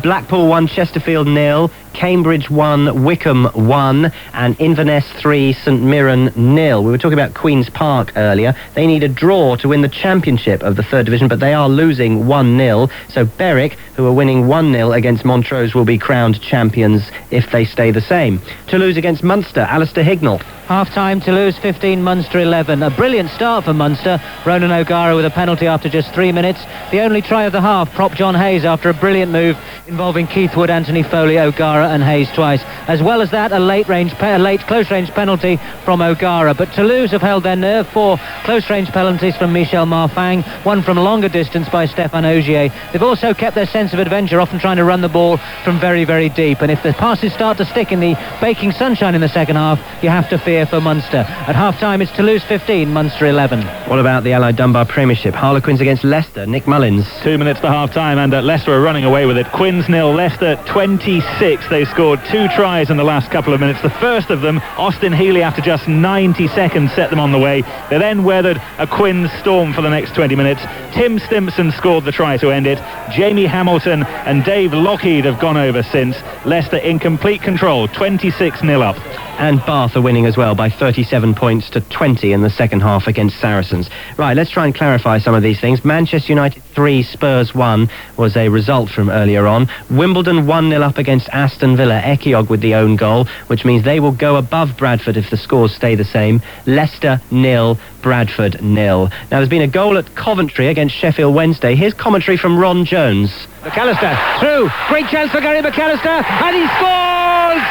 Blackpool 1, Chesterfield 0. Cambridge 1, Wickham 1, and Inverness 3, St Mirren 0. We were talking about Queen's Park earlier. They need a draw to win the championship of the 3rd Division, but they are losing 1-0. So Berwick, who are winning 1-0 against Montrose, will be crowned champions if they stay the same. Toulouse against Munster, Alistair Hignell. Half-time, Toulouse 15, Munster 11. A brilliant start for Munster. Ronan O'Gara with a penalty after just 3 minutes. The only try of the half, propped John Hayes after a brilliant move involving Keith Wood, Anthony Foley, O'Gara and Hayes twice. As well as that, a late close-range penalty from O'Gara. But Toulouse have held their nerve. 4 close-range penalties from Michel Marfang, 1 from longer distance by Stéphane Ogier. They've also kept their sense of adventure, often trying to run the ball from very, very deep. And if the passes start to stick in the baking sunshine in the second half, you have to fear for Munster. At half-time, it's Toulouse 15, Munster 11. What about the Allied Dunbar Premiership? Harlequins against Leicester, Nick Mullins. 2 minutes to half-time, and Leicester are running away with it. Quins 0, Leicester 26. They scored 2 tries in the last couple of minutes. The first of them, Austin Healy, after just 90 seconds, set them on the way. They then weathered a Quins storm for the next 20 minutes. Tim Stimpson scored the try to end it. Jamie Hamilton and Dave Lockheed have gone over since. Leicester in complete control, 26-0 up. And Bath are winning as well by 37 points to 20 in the second half against Saracens. Right, let's try and clarify some of these things. Manchester United 3, Spurs 1 was a result from earlier on. Wimbledon 1-0 up against Aston Villa. Ekiog with the own goal, which means they will go above Bradford if the scores stay the same. Leicester 0, Bradford 0. Now, there's been a goal at Coventry against Sheffield Wednesday. Here's commentary from Ron Jones. McAllister through. Great chance for Gary McAllister, and he scores!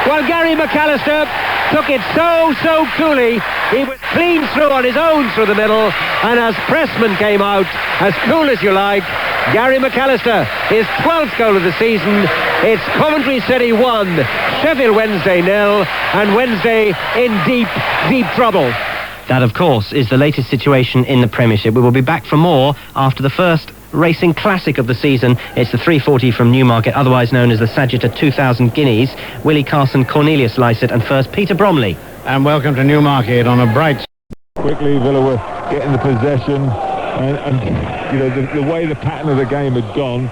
Well, Gary McAllister took it so coolly. He was clean through on his own through the middle, and as Pressman came out, as cool as you like, Gary McAllister, his 12th goal of the season. It's Coventry City 1, Sheffield Wednesday 0, and Wednesday in deep trouble. That, of course, is the latest situation in the Premiership. We will be back for more after the first racing classic of the season. It's the 340 from Newmarket, otherwise known as the Sagitta 2000 Guineas. Willie Carson, Cornelius Lysett, and first Peter Bromley. And welcome to Newmarket on a bright... Quickly, Villa were getting the possession, and you know, the way the pattern of the game had gone,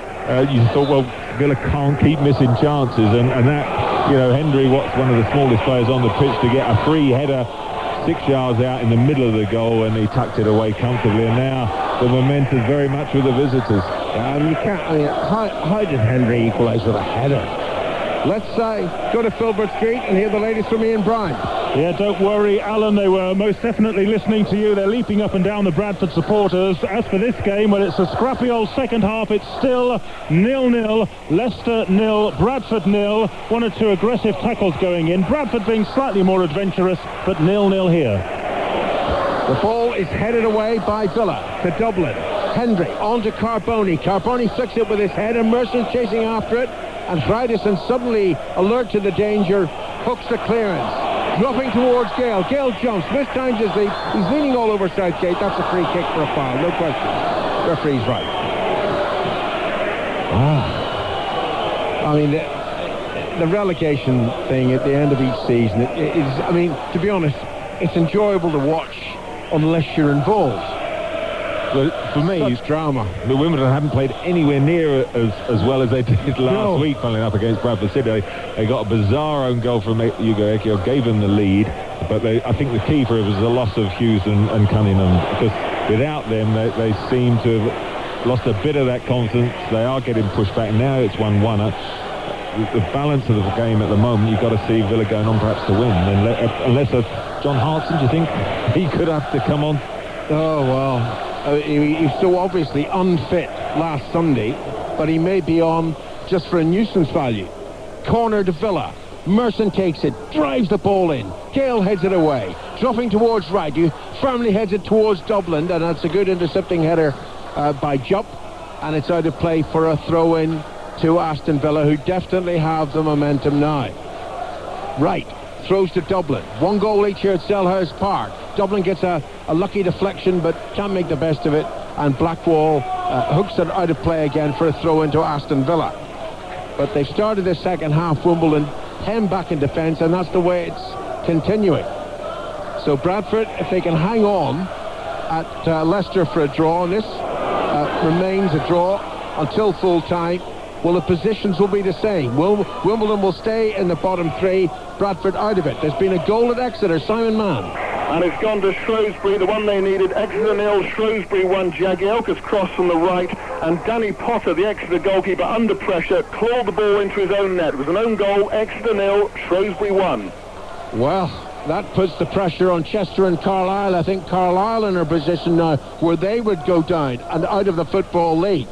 you thought, well, Villa can't keep missing chances, and that, you know, Hendry Watt's one of the smallest players on the pitch to get a free header 6 yards out in the middle of the goal, and he tucked it away comfortably, and now the momentum's very much with the visitors. You can't, I mean, how did Hendry equalise with a header? Let's go to Filbert Street and hear the latest from Ian Bryan. Yeah, don't worry, Alan, they were most definitely listening to you. They're leaping up and down, the Bradford supporters. As for this game, well, it's a scrappy old second half. It's still 0-0, Leicester 0, Bradford 0. 1 or 2 aggressive tackles going in. Bradford being slightly more adventurous, but 0-0 here. The ball is headed away by Villa to Dublin. Hendry on to Carboni. Carboni flicks it with his head, and Mercer's chasing after it. And Friedison, suddenly alert to the danger, hooks the clearance. Dropping towards Gale. Gale jumps, mistimes his leap. He's leaning all over Southgate. That's a free kick for a foul, no question. Referee's right. I mean, the relegation thing at the end of each season, it is, I mean, to be honest, it's enjoyable to watch unless you're involved. But for me, it's drama. The Wimbledon haven't played anywhere near as well as they did last week, funnily enough, against Bradford City. They got a bizarre own goal from Hugo Ekiog, gave them the lead, but I think the key for it was the loss of Hughes and Cunningham, because without them, they seem to have lost a bit of that confidence. They are getting pushed back. Now it's 1-1. The balance of the game at the moment, you've got to see Villa going on perhaps to win. Unless John Hartson, do you think he could have to come on? Oh, well... he's so obviously unfit last Sunday, but he may be on just for a nuisance value. Corner to Villa. Merson takes it, drives the ball in. Gale heads it away. Dropping towards right. He firmly heads it towards Dublin, and that's a good intercepting header by Jupp. And it's out of play for a throw-in to Aston Villa, who definitely have the momentum now. Right. Throws to Dublin. 1 goal each here at Selhurst Park. Dublin gets a lucky deflection, but can't make the best of it. And Blackwall hooks it out of play again for a throw into Aston Villa. But they've started the second half, Wimbledon 10 back in defence, and that's the way it's continuing. So Bradford, if they can hang on at Leicester for a draw, and this remains a draw until full time, well, the positions will be the same. Wimbledon will stay in the bottom three, Bradford out of it. There's been a goal at Exeter, Simon Mann. And it's gone to Shrewsbury, the one they needed. Exeter 0, Shrewsbury 1. Jagielka's cross from the right, and Danny Potter, the Exeter goalkeeper, under pressure, clawed the ball into his own net. It was an own goal, Exeter 0, Shrewsbury 1. Well, that puts the pressure on Chester and Carlisle. I think Carlisle in a position now where they would go down and out of the Football League.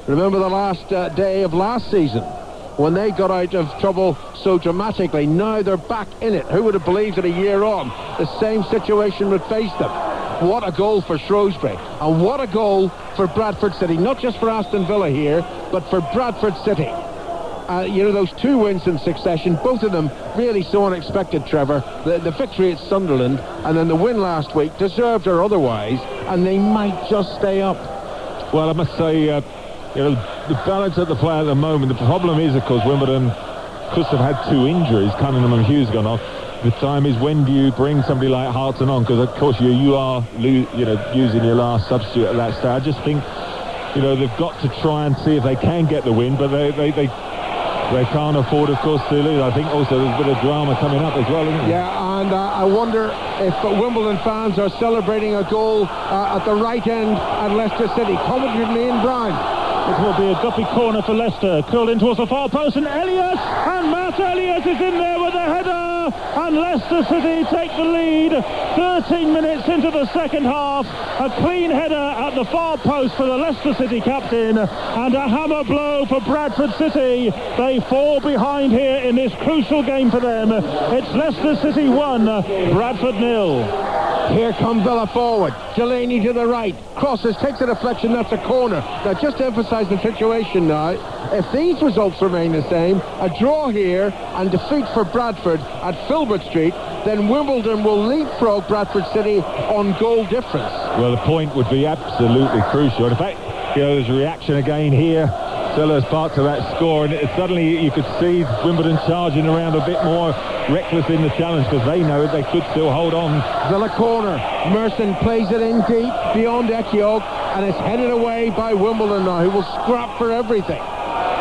Remember the last day of last season when they got out of trouble so dramatically. Now they're back in it. Who would have believed that a year on the same situation would face them? What a goal for Shrewsbury, and what a goal for Bradford City. Not just for Aston Villa here, but for Bradford City. You know, those 2 wins in succession, both of them really so unexpected, Trevor. The victory at Sunderland and then the win last week, deserved or otherwise, and they might just stay up. Well, I must say, you know, the balance at the play at the moment, the problem is, of course, Wimbledon could have had 2 injuries. Cunningham and Hughes gone off. The time is, when do you bring somebody like Harton on? Because, of course, you are using your last substitute at that stage. I just think, you know, they've got to try and see if they can get the win, but they can't afford, of course, to lose. I think also there's a bit of drama coming up as well, isn't there? Yeah, and I wonder if Wimbledon fans are celebrating a goal at the right end at Leicester City. Comment with me in Brown. It will be a guppy corner for Leicester. Curled in towards the far post, and Elliott! And Matt Elliott is in there with a header! And Leicester City take the lead 13 minutes into the second half. A clean header at the far post for the Leicester City captain, and a hammer blow for Bradford City. They fall behind here in this crucial game for them. It's Leicester City 1, Bradford 0. Here come Villa forward. Delaney to the right. Crosses, takes a deflection, that's a corner. Now, just to emphasise the situation now, if these results remain the same, a draw here and defeat for Bradford at Filbert Street, then Wimbledon will leapfrog Bradford City on goal difference. Well, the point would be absolutely crucial. In fact, you know, there's a reaction again here. Sellers Park to that score, and suddenly you could see Wimbledon charging around a bit more reckless in the challenge, because they know they could still hold on. Villa corner. Merson plays it in deep beyond Ekiog, and it's headed away by Wimbledon now, who will scrap for everything.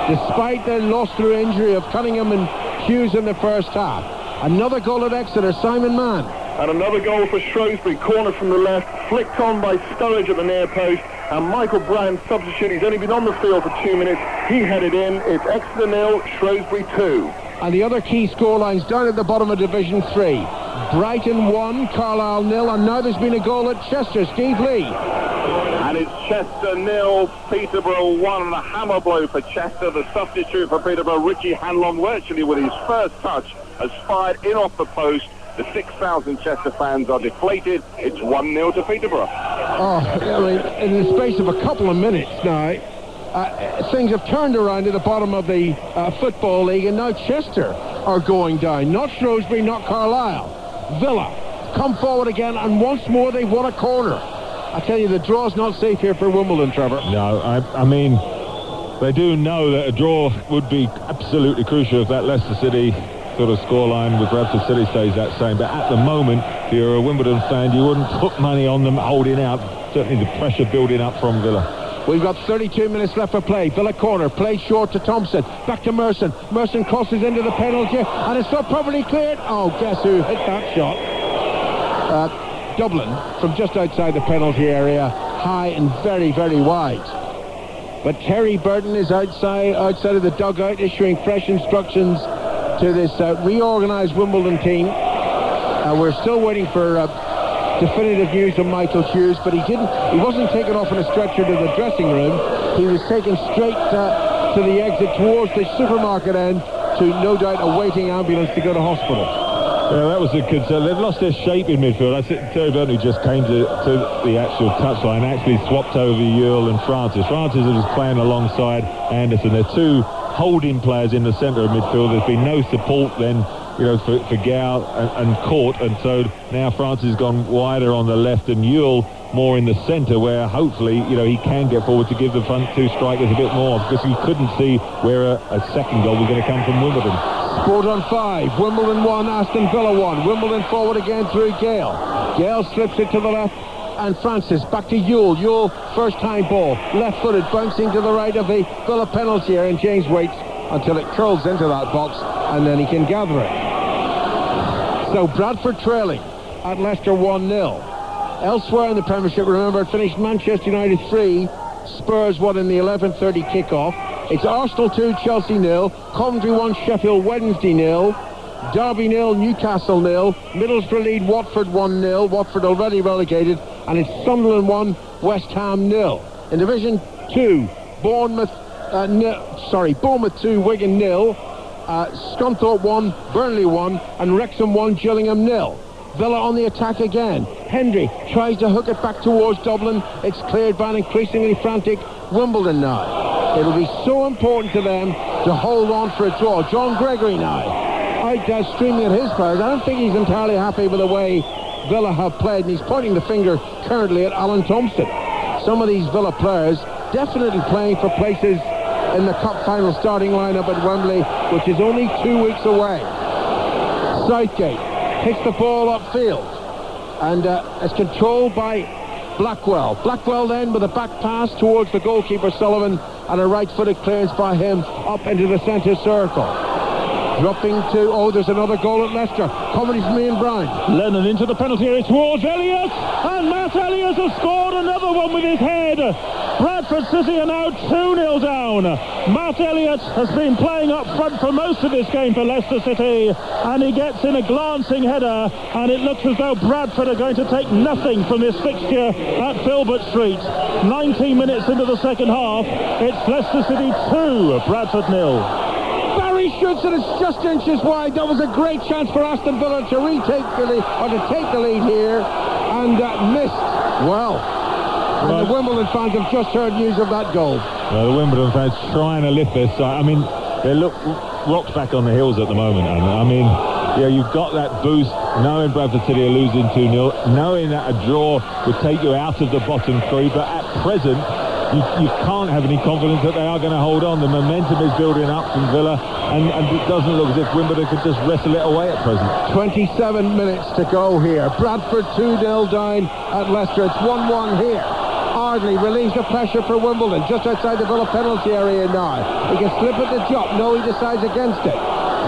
Despite their loss through injury of Cunningham and Hughes in the first half. Another goal at Exeter, Simon Mann. And another goal for Shrewsbury, corner from the left, flicked on by Sturridge at the near post, and Michael Brown substitute. He's only been on the field for 2 minutes. He headed in. It's Exeter 0, Shrewsbury 2. And the other key scorelines down at the bottom of Division 3. Brighton 1, Carlisle 0, and now there's been a goal at Chester. Steve Lee. And it's Chester 0, Peterborough 1, and a hammer blow for Chester. The substitute for Peterborough, Richie Hanlon, virtually with his first touch, has fired in off the post. The 6,000 Chester fans are deflated. It's 1-0 to Peterborough. Oh, I mean, in the space of a couple of minutes now, things have turned around at the bottom of the Football League, and now Chester are going down. Not Shrewsbury, not Carlisle. Villa come forward again, and once more they've won a corner. I tell you, the draw's not safe here for Wimbledon, Trevor. No, I mean, they do know that a draw would be absolutely crucial if that Leicester City sort of scoreline with Bradford City stays that same. But at the moment, if you're a Wimbledon fan, you wouldn't put money on them holding out. Certainly the pressure building up from Villa. We've got 32 minutes left for play. Villa corner, played short to Thompson. Back to Merson. Merson crosses into the penalty, and it's not properly cleared. Oh, guess who hit that shot? Dublin, from just outside the penalty area, high and very, very wide. But Terry Burton is outside of the dugout, issuing fresh instructions to this reorganised Wimbledon team. We're still waiting for definitive news of Michael Hughes, but he wasn't taken off in a stretcher to the dressing room. He was taken straight to the exit towards the supermarket end, to no doubt a waiting ambulance to go to hospital. Yeah, that was a concern. They've lost their shape in midfield. I think Terry Burton, who just came to the actual touchline, actually swapped over Yule and Francis. Francis is playing alongside Anderson. They're two holding players in the centre of midfield. There's been no support then, you know, for Gow and Court, and so now Francis has gone wider on the left and Yule more in the centre, where hopefully, you know, he can get forward to give the front two strikers a bit more, because he couldn't see where a second goal was going to come from Wimbledon. Sport on 5. Wimbledon 1, Aston Villa 1. Wimbledon forward again through Gale. Gale slips it to the left. And Francis back to Yule. Yule, first time ball. Left-footed, bouncing to the right of the Villa penalty area. And James waits until it curls into that box. And then he can gather it. So Bradford trailing at Leicester 1-0. Elsewhere in the Premiership, remember, it finished Manchester United 3. Spurs 1 in the 11:30 kickoff. It's Arsenal 2, Chelsea 0. Coventry 1, Sheffield Wednesday 0. Derby 0, Newcastle 0. Middlesbrough lead Watford 1-0. Watford already relegated. And it's Sunderland 1, West Ham 0. In Division 2, Bournemouth 2, Wigan 0. Scunthorpe 1, Burnley 1. And Wrexham 1, Gillingham 0. Villa on the attack again. Hendry tries to hook it back towards Dublin. It's cleared by an increasingly frantic Wimbledon now. It'll be so important to them to hold on for a draw. John Gregory now out streaming at his players. I don't think he's entirely happy with the way Villa have played, and he's pointing the finger currently at Alan Thompson. Some of these Villa players definitely playing for places in the cup final starting lineup at Wembley, which is only 2 weeks away. Southgate hits the ball upfield and is controlled by Blackwell. Blackwell then with a back pass towards the goalkeeper Sullivan and a right-footed clearance by him up into the centre circle. Dropping to, there's another goal at Leicester. Coming from Ian Brown. Lennon into the penalty area towards Elliott. And Matt Elliott has scored another one with his head. Bradford City are now 2-0 down. Matt Elliott has been playing up front for most of this game for Leicester City. And he gets in a glancing header. And it looks as though Bradford are going to take nothing from this fixture at Filbert Street. 19 minutes into the second half. It's Leicester City 2, Bradford 0. Barry shoots and it's just inches wide. That was a great chance for Aston Villa to retake the lead, or to take the lead here, and missed. Well, and the Wimbledon fans have just heard news of that goal. Well, the Wimbledon fans trying to lift their side. I mean, they look rocked back on the heels at the moment. I mean, yeah, you've got that boost, knowing Bradford City are losing 2-0, knowing that a draw would take you out of the bottom three, but at present, you can't have any confidence that they are going to hold on. The momentum is building up from Villa, and it doesn't look as if Wimbledon could just wrestle it away at present. 27 minutes to go here. Bradford 2-0 down at Leicester. It's 1-1 here. Ardley relieves the pressure for Wimbledon, just outside the Villa penalty area now. He can slip at the jump. No, he decides against it.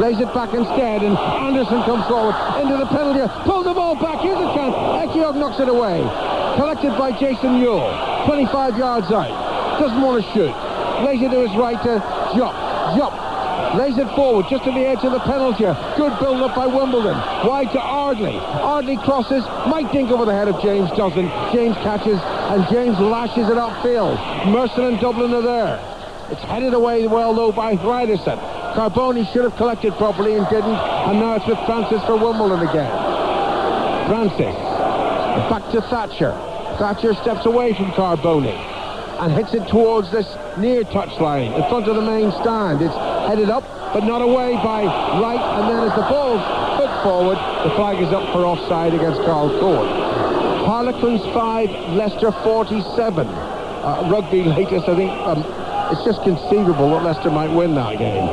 Plays it back instead, and Anderson comes forward into the penalty area. Pull the ball back. Here's a chance. Ekiog knocks it away. Collected by Jason Newell. 25 yards out. Doesn't want to shoot. Lays it to his right to jump. Lays it forward just to the edge of the penalty area. Good build-up by Wimbledon. Wide to Ardley. Ardley crosses. Might dink over the head of James. Doesn't. James catches, and James lashes it upfield. Mercer and Dublin are there. It's headed away well, though, by Ryderson. Carboni should have collected properly and didn't. And now it's with Francis for Wimbledon again. Francis. Back to Thatcher. Thatcher steps away from Carboni and hits it towards this near touchline in front of the main stand. It's headed up, but not away by Wright, and then as the ball's put forward, the flag is up for offside against Carl Court. Harlequins 5, Leicester 47. Rugby latest, I think it's just conceivable that Leicester might win that game.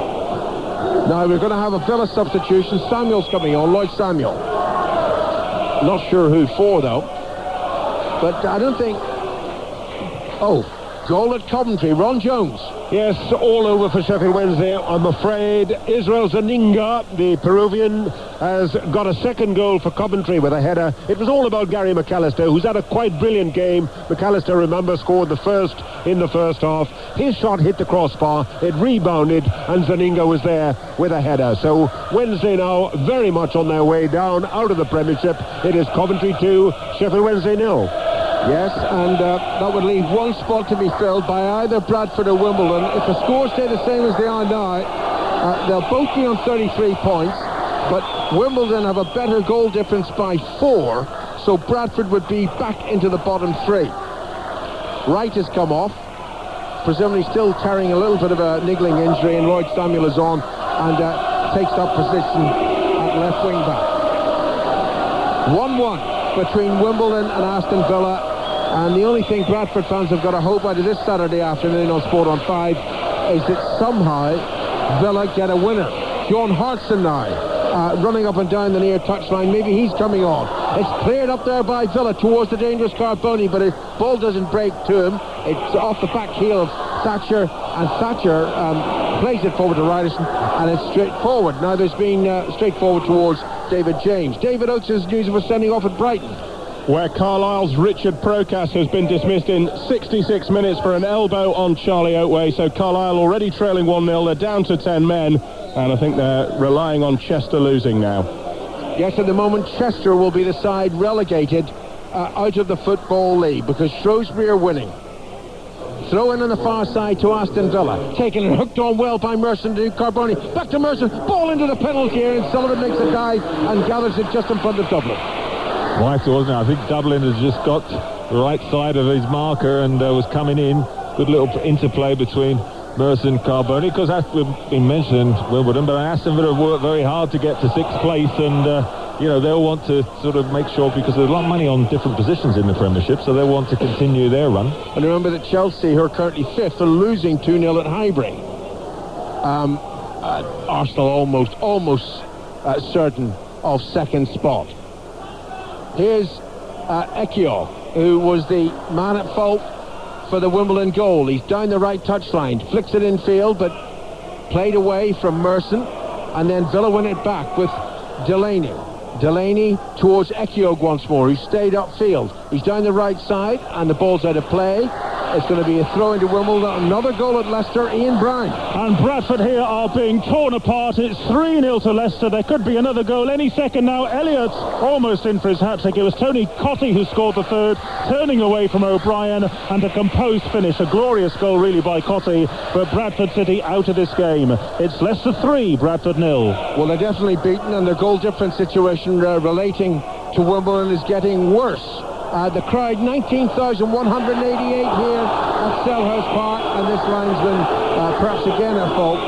Now we're going to have a Villa substitution. Samuel's coming on, Lloyd Samuel. Not sure who for, though. But I don't think... goal at Coventry. Ron Jones. Yes, all over for Sheffield Wednesday. I'm afraid Israel Zaninga, the Peruvian, has got a second goal for Coventry with a header. It was all about Gary McAllister, who's had a quite brilliant game. McAllister, remember, scored the first in the first half. His shot hit the crossbar, it rebounded, and Zaninga was there with a header. So Wednesday now very much on their way down out of the Premiership. It is Coventry 2, Sheffield Wednesday 0. Yes, and that would leave one spot to be filled by either Bradford or Wimbledon. If the scores stay the same as they are now, they'll both be on 33 points, but Wimbledon have a better goal difference by 4, so Bradford would be back into the bottom 3. Wright has come off, presumably still carrying a little bit of a niggling injury, and Lloyd Samuel is on and takes up position at left wing back. 1-1 between Wimbledon and Aston Villa. And the only thing Bradford fans have got to hope out of this Saturday afternoon on Sport on 5 is that somehow Villa get a winner. John Hartson now running up and down the near touchline. Maybe he's coming on. It's cleared up there by Villa towards the dangerous Carboni, but his ball doesn't break to him. It's off the back heel of Thatcher, and Thatcher plays it forward to Ryerson, and it's straight forward. Now there's been straight forward towards David James. David Oates' news of a sending off at Brighton, where Carlisle's Richard Prokas has been dismissed in 66 minutes for an elbow on Charlie Oatway. So Carlisle already trailing 1-0. They're down to 10 men, and I think they're relying on Chester losing now. Yes, at the moment Chester will be the side relegated out of the Football League because Shrewsbury are winning. Throw in on the far side to Aston Villa. Taken and hooked on well by Merson to Carboni. Back to Merson. Ball into the penalty area, and Sullivan makes a dive and gathers it just in front of Dublin. Right, wasn't it? I think Dublin has just got the right side of his marker and was coming in. Good little interplay between Merson and Carboni, because as we've been mentioning Wimbledon, but Aston Villa have worked very hard to get to 6th place, and they'll want to sort of make sure, because there's a lot of money on different positions in the Premiership, so they'll want to continue their run. And remember that Chelsea, who are currently 5th, are losing 2-0 at Highbury. Arsenal almost certain of 2nd spot. Here's Ekio, who was the man at fault for the Wimbledon goal. He's down the right touchline, flicks it infield, but played away from Merson, and then Villa win it back with Delaney. Delaney towards Ekio once more, who stayed upfield. He's down the right side, and the ball's out of play. It's going to be a throw into Wimbledon. Another goal at Leicester, Ian Brown. And Bradford here are being torn apart. It's 3-0 to Leicester. There could be another goal any second now. Elliott almost in for his hat-trick. It was Tony Cotty who scored the third, turning away from O'Brien, and a composed finish. A glorious goal really by Cotty, but Bradford City out of this game. It's Leicester 3, Bradford 0. Well, they're definitely beaten, and their goal difference situation relating to Wimbledon is getting worse. The crowd, 19,188 here at Selhurst Park, and this linesman perhaps again at fault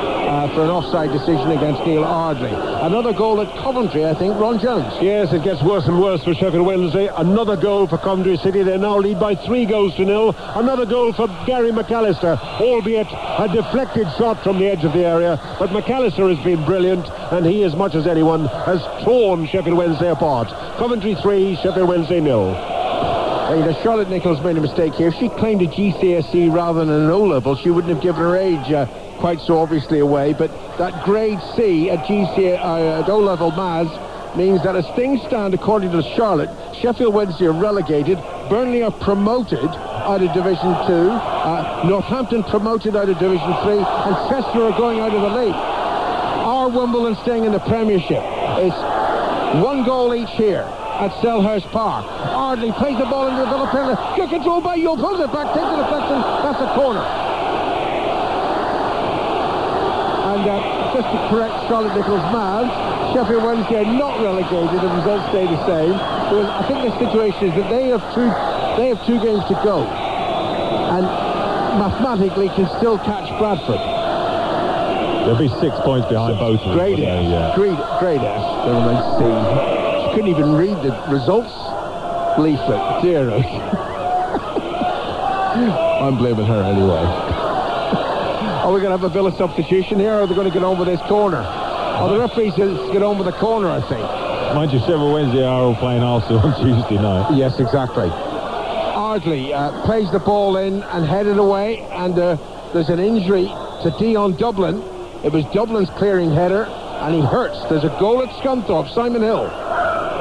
for an offside decision against Neil Ardley. Another goal at Coventry, I think, Ron Jones. Yes, it gets worse and worse for Sheffield Wednesday. Another goal for Coventry City. They now lead by 3-0. Another goal for Gary McAllister, albeit a deflected shot from the edge of the area. But McAllister has been brilliant, and he, as much as anyone, has torn Sheffield Wednesday apart. Coventry 3, Sheffield Wednesday 0. Charlotte Nichols made a mistake here. If she claimed a GCSE rather than an O-level, she wouldn't have given her age quite so obviously away. But that grade C at at O-level maths means that as things stand, according to Charlotte, Sheffield Wednesday are relegated. Burnley are promoted out of Division 2. Northampton promoted out of Division 3. And Chester are going out of the league. Are Wimbledon staying in the Premiership? It's 1 goal each here at Selhurst Park. Ardley plays the ball into the Villa penalty. Good control by Yule, pulls it back, takes the deflection. That's a corner. And just to correct Charlotte Nichols' maths, Sheffield Wednesday are not relegated. The results stay the same. Because I think the situation is that they have two games to go, and mathematically can still catch Bradford. They'll be 6 points behind both of them. Grade S. Grade S. Never mind C. Couldn't even read the results leaflet. Dear I'm blaming her anyway. Are we going to have a Villa substitution here, or are they going to get on with this corner? Oh, the referee says get on with the corner, I think. Mind you, Sheffield Wednesday are all playing Arsenal on Tuesday night. Yes, exactly. Ardley plays the ball in and headed away, and there's an injury to Dion Dublin. It was Dublin's clearing header, and he hurts. There's a goal at Scunthorpe. Simon Hill.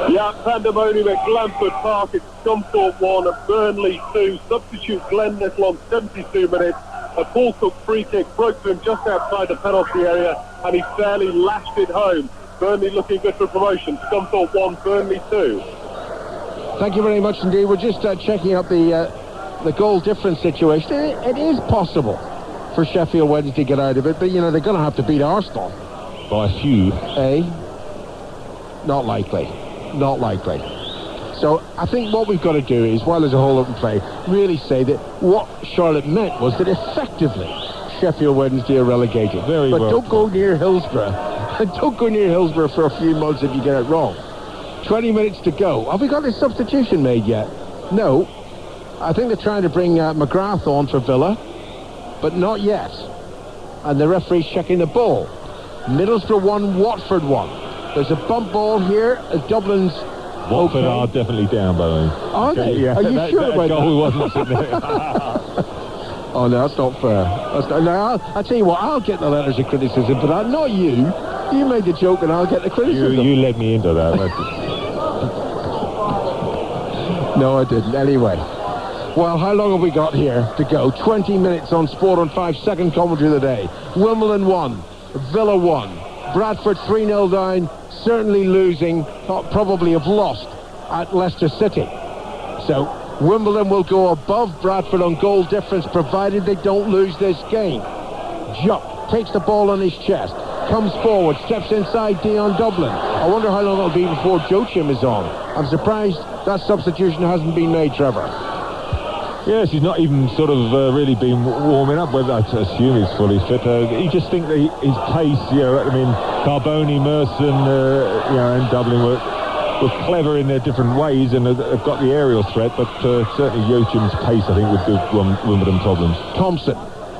Yeah, pandemonium at Glanford Park. It's Scunthorpe 1 at Burnley 2. Substitute Glenn Little on 72 minutes. A Paul Cook free kick broke to him just outside the penalty area, and he fairly lashed it home. Burnley looking good for promotion. Scunthorpe 1, Burnley 2. Thank you very much indeed. We're just checking up the goal difference situation. It is possible for Sheffield Wednesday to get out of it, but they're going to have to beat Arsenal by a few. Not likely. So I think what we've got to do is, while there's a whole open play, really say that what Charlotte meant was that effectively Sheffield Wednesday are relegated. But don't go near Hillsborough. Don't go near Hillsborough for a few months if you get it wrong. 20 minutes to go. Have we got a substitution made yet? No. I think they're trying to bring McGrath on for Villa, but not yet. And the referee's checking the ball. Middlesbrough 1, Watford 1. There's a bump ball here at Dublin's. Watford are definitely down, by the way. Are they? Yeah, Are you sure about that? Goal wasn't sitting there. Oh, no, that's not fair. I'll tell you what, I'll get the letters of criticism for that, not you. You made the joke and I'll get the criticism. You led me into that. No, I didn't. Anyway. Well, how long have we got here to go? 20 minutes on Sport on 5, second commentary of the day. Wimbledon 1, Villa 1. Bradford 3-0 down, certainly losing, thought probably have lost at Leicester City. So Wimbledon will go above Bradford on goal difference provided they don't lose this game. Jupp takes the ball on his chest, comes forward, steps inside Dion Dublin. I wonder how long it'll be before Joachim is on. I'm surprised that substitution hasn't been made, Trevor. Yes, he's not even sort of really been warming up. Whether I assume he's fully fit. You just think that his pace, I mean, Carboni, Merson, and Dublin were clever in their different ways and have got the aerial threat, but certainly Joachim's pace, I think, would give Wimbledon problems. Thompson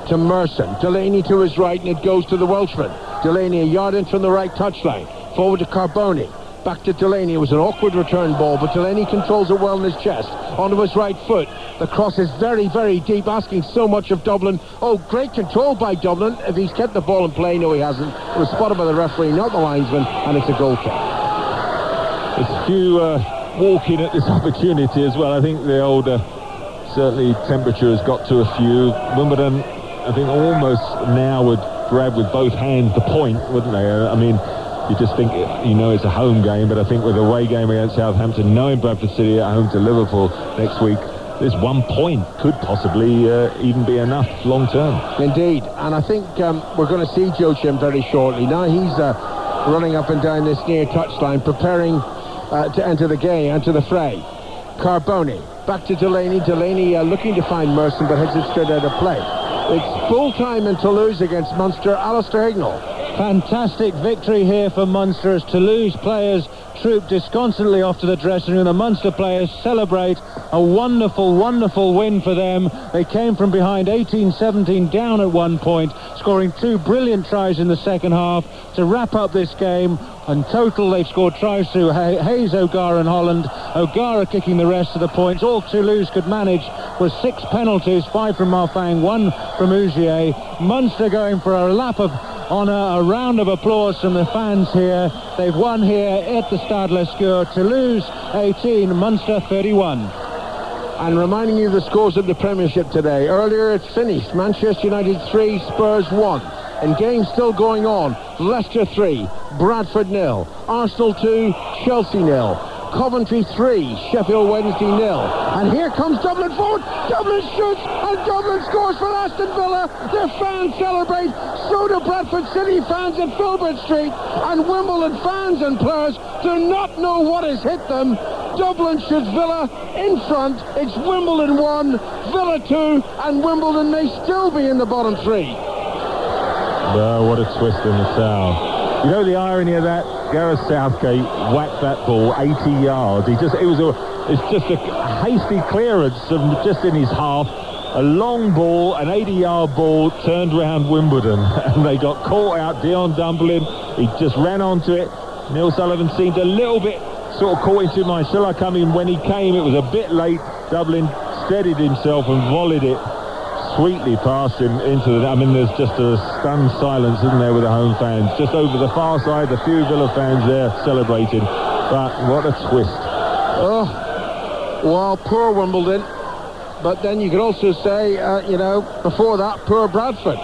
to Merson, Delaney to his right, and it goes to the Welshman. Delaney a yard in from the right touchline, forward to Carboni. Back to Delaney. It was an awkward return ball, but Delaney controls it well in his chest. Onto his right foot. The cross is very, very deep, asking so much of Dublin. Oh, great control by Dublin. If he's kept the ball in play, no, he hasn't. It was spotted by the referee, not the linesman, and it's a goal kick. There's a few walking at this opportunity as well. I think the older, certainly temperature has got to a few. Wimbledon, I think, almost now would grab with both hands the point, wouldn't they? I mean, you just think, it's a home game, but I think with a away game against Southampton, knowing Bradford City at home to Liverpool next week, this 1 point could possibly even be enough long term. Indeed, and I think we're going to see Joachim very shortly. Now he's running up and down this near touchline, preparing to enter the game, enter the fray. Carboni, back to Delaney. Delaney looking to find Merson, but heads it straight out of play. It's full time in Toulouse against Munster. Alistair Hignall. Fantastic victory here for Munster as Toulouse players troop disconsolately off to the dressing room. The Munster players celebrate a wonderful, wonderful win for them. They came from behind 18-17 down at one point, scoring 2 brilliant tries in the second half to wrap up this game. In total, they've scored tries through Hayes, O'Gara and Holland. O'Gara kicking the rest of the points. All Toulouse could manage was 6 penalties, 5 from Marfang, 1 from Ugier. Munster going for a lap of honour, a round of applause from the fans here. They've won here at the Stade Lescure. Toulouse 18, Munster 31. And reminding you of the scores of the Premiership today. Earlier it's finished. Manchester United 3, Spurs 1. And games still going on. Leicester 3, Bradford 0. Arsenal 2, Chelsea 0. Coventry 3, Sheffield Wednesday 0. And here comes Dublin forward. Dublin shoots and Dublin scores for Aston Villa. Their fans celebrate. So do Bradford City fans at Filbert Street. And Wimbledon fans and players do not know what has hit them. Dublin shoots Villa in front. It's Wimbledon 1, Villa 2, and Wimbledon may still be in the bottom 3. What a twist in the towel. You know the irony of that? Gareth Southgate whacked that ball 80 yards. It's just a hasty clearance just in his half. A long ball, an 80-yard ball turned round Wimbledon, and they got caught out. Dion Dublin, he just ran onto it. Neil Sullivan seemed a little bit sort of caught into my Silla coming. When he came, it was a bit late. Dublin steadied himself and volleyed it sweetly past him into the... I mean, there's just a stunned silence, isn't there, with the home fans? Just over the far side, a few Villa fans there celebrating. But what a twist. Oh, well, poor Wimbledon. But then you could also say, before that, poor Bradford.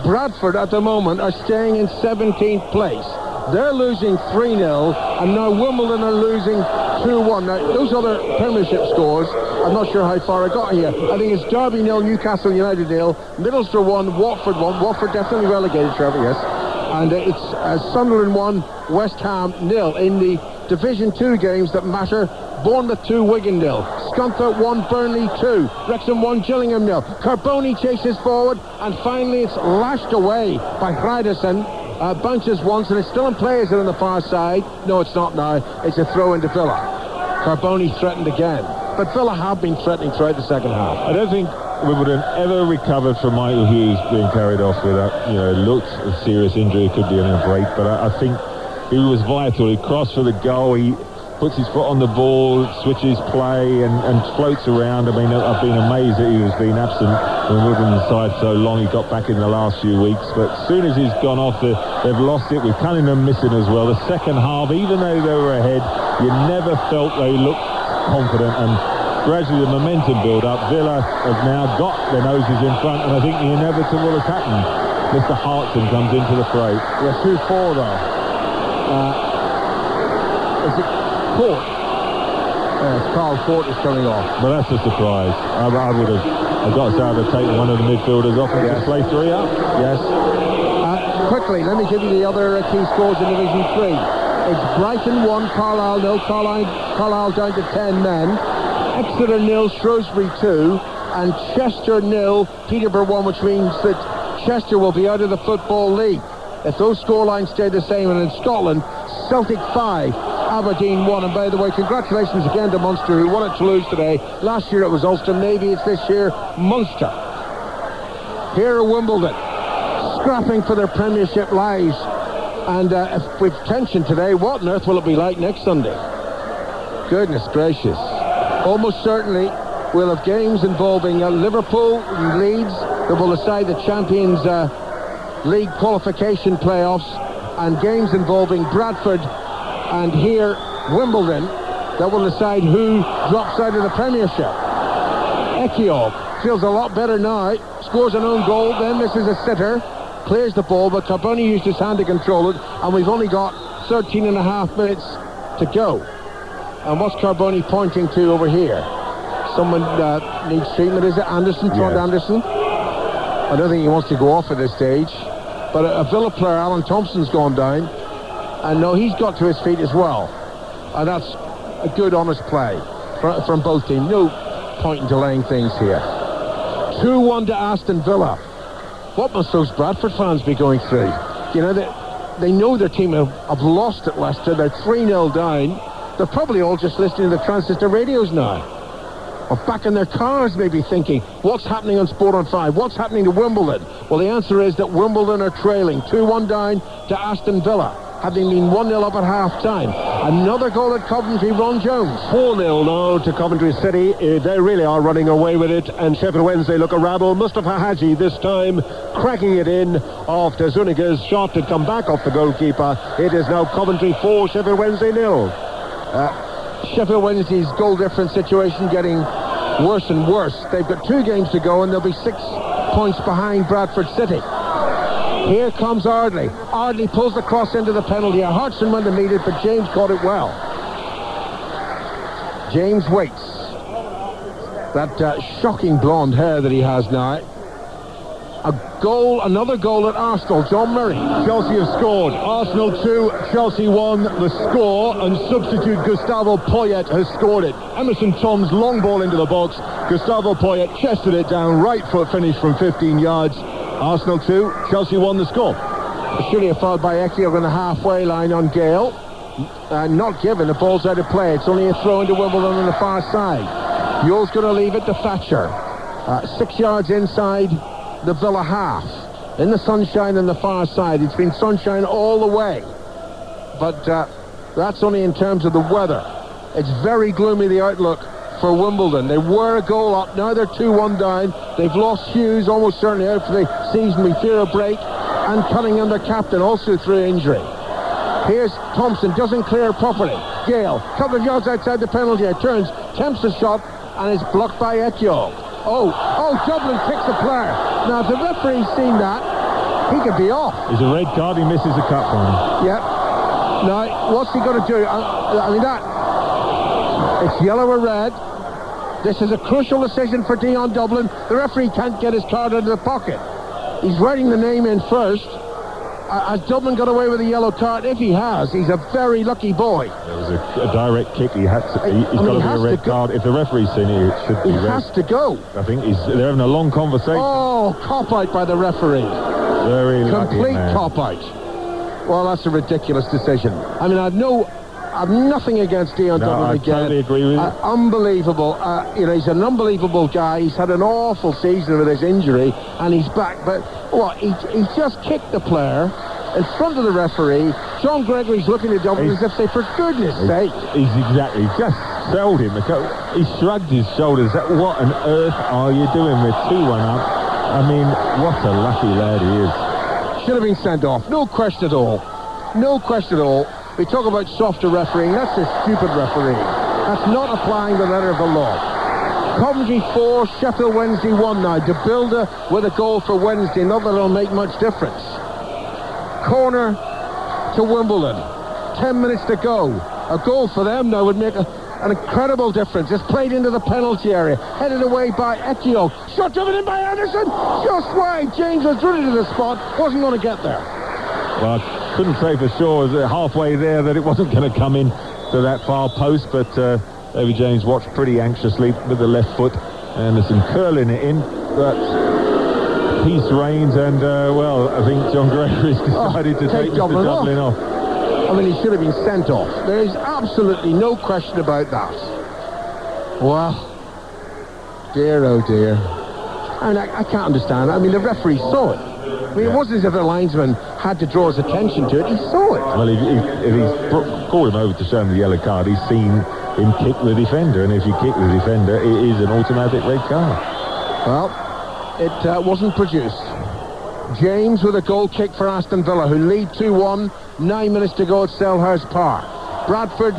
Bradford, at the moment, are staying in 17th place. They're losing 3-0, and now Wimbledon are losing 2-1. Now, those other Premiership scores, I'm not sure how far I got here. I think it's Derby 0, Newcastle United 0, Middlesbrough 1, Watford 1. Watford definitely relegated, Trevor, yes. And it's Sunderland 1, West Ham 0 in the Division 2 games that matter. Bournemouth 2, Wigan 0. Scunthorpe 1, Burnley 2. Wrexham 1, Gillingham 0. Carboni chases forward, and finally it's lashed away by Hreiderson. Bounces once, and it's still in play. Is it on the far side? No, it's not now. It's a throw into Villa. Carboni threatened again. But Villa have been threatening throughout the second half. I don't think Wimbledon ever recovered from Michael Hughes being carried off with that, it looked a serious injury. It could be a break, but I think he was vital. He crossed for the goal. He puts his foot on the ball, switches play, and floats around. I mean, I've been amazed that he was being absent from Wimbledon's side so long. He got back in the last few weeks, but as soon as he's gone off, they've lost it, with Cunningham missing as well. The second half, even though they were ahead, you never felt they looked confident, and gradually the momentum build up. Villa have now got their noses in front, and I think the inevitable has happened. Mr. Hartson comes into the fray. Yeah, 2-4 though. Is it Fort? Carl Fort is coming off. But that's a surprise. I've got to say, I'd have taken one of the midfielders off and just play 3 up. Yes. Quickly, let me give you the other key scores in Division 3. It's Brighton 1, Carlisle 0, Carlisle down to 10 men. Exeter 0, Shrewsbury 2, and Chester 0, Peterborough 1, which means that Chester will be out of the Football League. If those scorelines stay the same, and in Scotland, Celtic 5, Aberdeen 1. And by the way, congratulations again to Munster, who won at Toulouse today. Last year it was Ulster, maybe it's this year Munster. Here are Wimbledon, scrapping for their Premiership lives. And if we've tension today, what on earth will it be like next Sunday? Goodness gracious. Almost certainly we'll have games involving Liverpool and Leeds that will decide the Champions League qualification playoffs, and games involving Bradford and here Wimbledon that will decide who drops out of the Premiership. Ekiog feels a lot better now, scores an own goal, then misses a sitter, clears the ball, but Carboni used his hand to control it, and we've only got 13 and a half minutes to go. And what's Carboni pointing to over here? Someone needs treatment. Is it Anderson? Trond Anderson? I don't think he wants to go off at this stage, but a Villa player, Alan Thompson's gone down, and no, he's got to his feet as well, and that's a good honest play from both teams. No point in delaying things here. 2-1 to Aston Villa. What must those Bradford fans be going through? They know their team have lost at Leicester. They're 3-0 down. They're probably all just listening to the transistor radios now, or back in their cars maybe thinking, what's happening on Sport on 5? What's happening to Wimbledon? Well, the answer is that Wimbledon are trailing 2-1 down to Aston Villa, having been 1-0 up at half-time. Another goal at Coventry, Ron Jones. 4-0 now to Coventry City. They really are running away with it, and Sheffield Wednesday look a rabble. Mustafa Hadji this time cracking it in off De Zuniga's shot to come back off the goalkeeper. It is now Coventry 4, Sheffield Wednesday 0. Sheffield Wednesday's goal difference situation getting worse and worse. They've got 2 games to go, and they'll be 6 points behind Bradford City. Here comes Ardley. Ardley pulls the cross into the penalty area. Hartson went to meet it, but James caught it well. James waits. That shocking blonde hair that he has now. Another goal at Arsenal. John Murray. Chelsea have scored. Arsenal 2, Chelsea 1, the score, and substitute Gustavo Poyet has scored it. Emerson Tom's long ball into the box. Gustavo Poyet chested it down, right foot finish from 15 yards. Arsenal 2, Chelsea 1 the score. Surely a foul by Ekiog on the halfway line on Gale. Not given, the ball's out of play. It's only a throw into Wimbledon on the far side. Yule's going to leave it to Thatcher. 6 yards inside the Villa half. In the sunshine on the far side. It's been sunshine all the way. But that's only in terms of the weather. It's very gloomy, the outlook for Wimbledon. They were a goal up, now they're 2-1 down. They've lost Hughes, almost certainly out for the season. We fear a break. And Cunningham, their captain, also through injury. Here's Thompson, doesn't clear properly. Gale, couple of yards outside the penalty area, turns, attempts the shot, and is blocked by Ekiog. Oh, Dublin kicks the player. Now, if the referee's seen that, he could be off. It's a red card, he misses a cut from him. Yep. Now, what's he going to do? It's yellow or red. This is a crucial decision for Dion Dublin. The referee can't get his card out of the pocket. He's writing the name in first. Has Dublin got away with a yellow card? If he has, he's a very lucky boy. It was a direct kick. He's got to be a red card. If the referee's seen it, it should be red. He has to go. I think they're having a long conversation. Oh, cop-out by the referee. Very lucky, complete cop-out. Well, that's a ridiculous decision. I mean, I I've nothing against Dion Dublin again. I totally agree with you. Unbelievable. He's an unbelievable guy. He's had an awful season with his injury, and he's back. But he just kicked the player in front of the referee. John Gregory's looking at Dublin as if they, for goodness sake. He's just sold him. He shrugged his shoulders. What on earth are you doing? We're 2-1 up. I mean, what a lucky lad he is. Should have been sent off. No question at all. No question at all. We talk about softer refereeing. That's a stupid refereeing. That's not applying the letter of the law. Coventry 4, Sheffield Wednesday 1 now. De Bilde with a goal for Wednesday. Not that it'll make much difference. Corner to Wimbledon. 10 minutes to go. A goal for them now would make an incredible difference. It's played into the penalty area. Headed away by Ekio. Shot driven in by Anderson. Just wide. James was running to the spot. Wasn't going to get there. Well, I couldn't say for sure halfway there that it wasn't going to come in to that far post, but David James watched pretty anxiously with the left foot. Anderson curling it in, but peace reigns, and I think John Gregory's decided to take Mr. Dublin off. I mean, he should have been sent off. There is absolutely no question about that. Well, dear, oh dear. I mean, I can't understand. I mean, the referee saw it. I mean, it wasn't as if the linesman had to draw his attention to it. He saw it. Well, if he's called him over to show him the yellow card, he's seen him kick the defender, and if you kick the defender, it is an automatic red card. Well, it wasn't produced. James with a goal kick for Aston Villa, who lead 2-1, 9 minutes to go at Selhurst Park. Bradford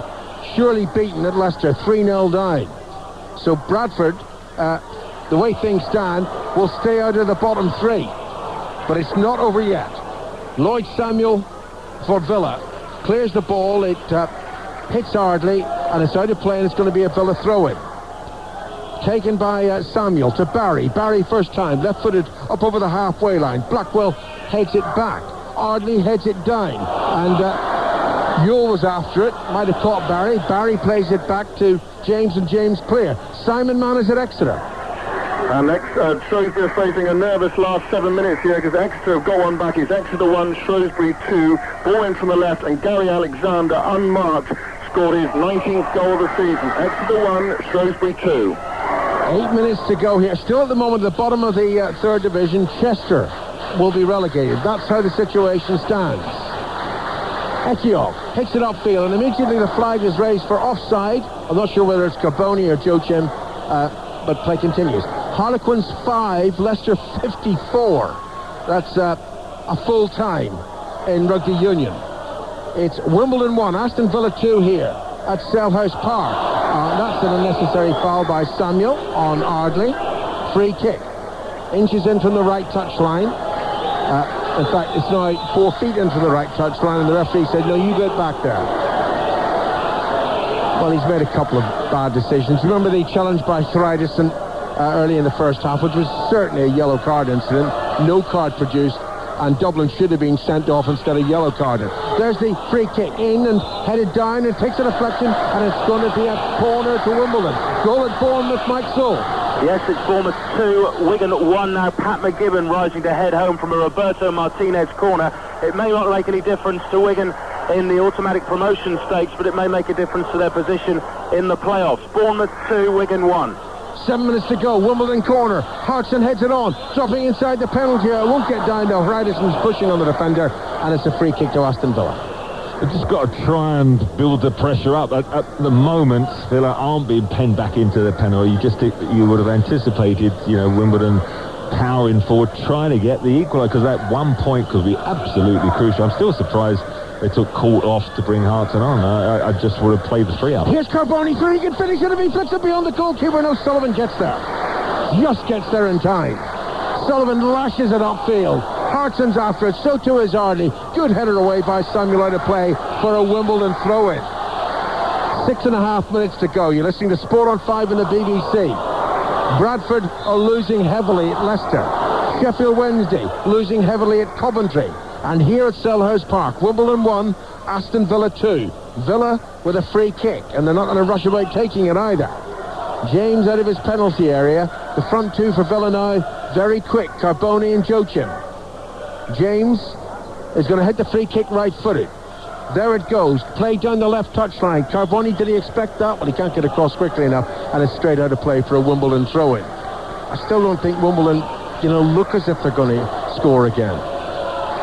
surely beaten at Leicester, 3-0 down. So Bradford, the way things stand, will stay out of the bottom three. But it's not over yet. Lloyd Samuel for Villa clears the ball. It hits Ardley, and it's out of play, and it's going to be a Villa throw-in. Taken by Samuel to Barry. Barry first time, left-footed up over the halfway line. Blackwell heads it back. Ardley heads it down. And Yule was after it. Might have caught Barry. Barry plays it back to James, and James clear. Simon Mann is at Exeter. And Shrewsbury are facing a nervous last 7 minutes here because Exeter have got one back. It's Exeter 1, Shrewsbury 2. Ball in from the left, and Gary Alexander, unmarked, scored his 19th goal of the season. Exeter 1, Shrewsbury 2. 8 minutes to go here. Still at the moment at the bottom of the third division. Chester will be relegated. That's how the situation stands. Ekio hits it upfield, and immediately the flag is raised for offside. I'm not sure whether it's Carboni or Joachim, but play continues. Harlequins 5, Leicester 54. That's a full time in rugby union. It's Wimbledon 1, Aston Villa 2 here at Selhurst Park. That's an unnecessary foul by Samuel on Ardley. Free kick. Inches in from the right touchline. In fact, it's now 4 feet into the right touchline, and the referee said, no, you get back there. Well, he's made a couple of bad decisions. Remember the challenge by Thridison early in the first half, which was certainly a yellow card incident. No card produced, and Dublin should have been sent off instead of yellow carded. There's the free kick in and headed down, and takes a deflection, and it's going to be a corner to Wimbledon. Goal at Bournemouth, Mike Soule. Yes, it's Bournemouth 2, Wigan 1 now. Pat McGibbon rising to head home from a Roberto Martinez corner. It may not make any difference to Wigan in the automatic promotion stakes, but it may make a difference to their position in the playoffs. Bournemouth 2, Wigan 1. 7 minutes to go. Wimbledon corner. Hartson heads it on, dropping inside the penalty area. Won't get down though. Hridison's pushing on the defender, and it's a free kick to Aston Villa. They've just got to try and build the pressure up. At the moment, Villa aren't being penned back into the penalty. You would have anticipated, Wimbledon powering forward, trying to get the equaliser, because that 1 point could be absolutely crucial. I'm still surprised they took Court off to bring Hartson on. I just would have played the 3 out. Here's Carboni through. He can finish it if he flicks it beyond the goalkeeper. No, Sullivan gets there. Just gets there in time. Sullivan lashes it upfield. Hartson's after it. So too is Ardley. Good header away by Samuel out of play for a Wimbledon throw-in. 6.5 minutes to go. You're listening to Sport on 5 in the BBC. Bradford are losing heavily at Leicester. Sheffield Wednesday losing heavily at Coventry. And here at Selhurst Park, Wimbledon 1, Aston Villa 2. Villa with a free kick, and they're not going to rush about taking it either. James out of his penalty area. The front two for Villa now, very quick. Carboni and Joachim. James is going to hit the free kick right-footed. There it goes. Play down the left touchline. Carboni, did he expect that? Well, he can't get across quickly enough, and it's straight out of play for a Wimbledon throw-in. I still don't think Wimbledon, look as if they're going to score again.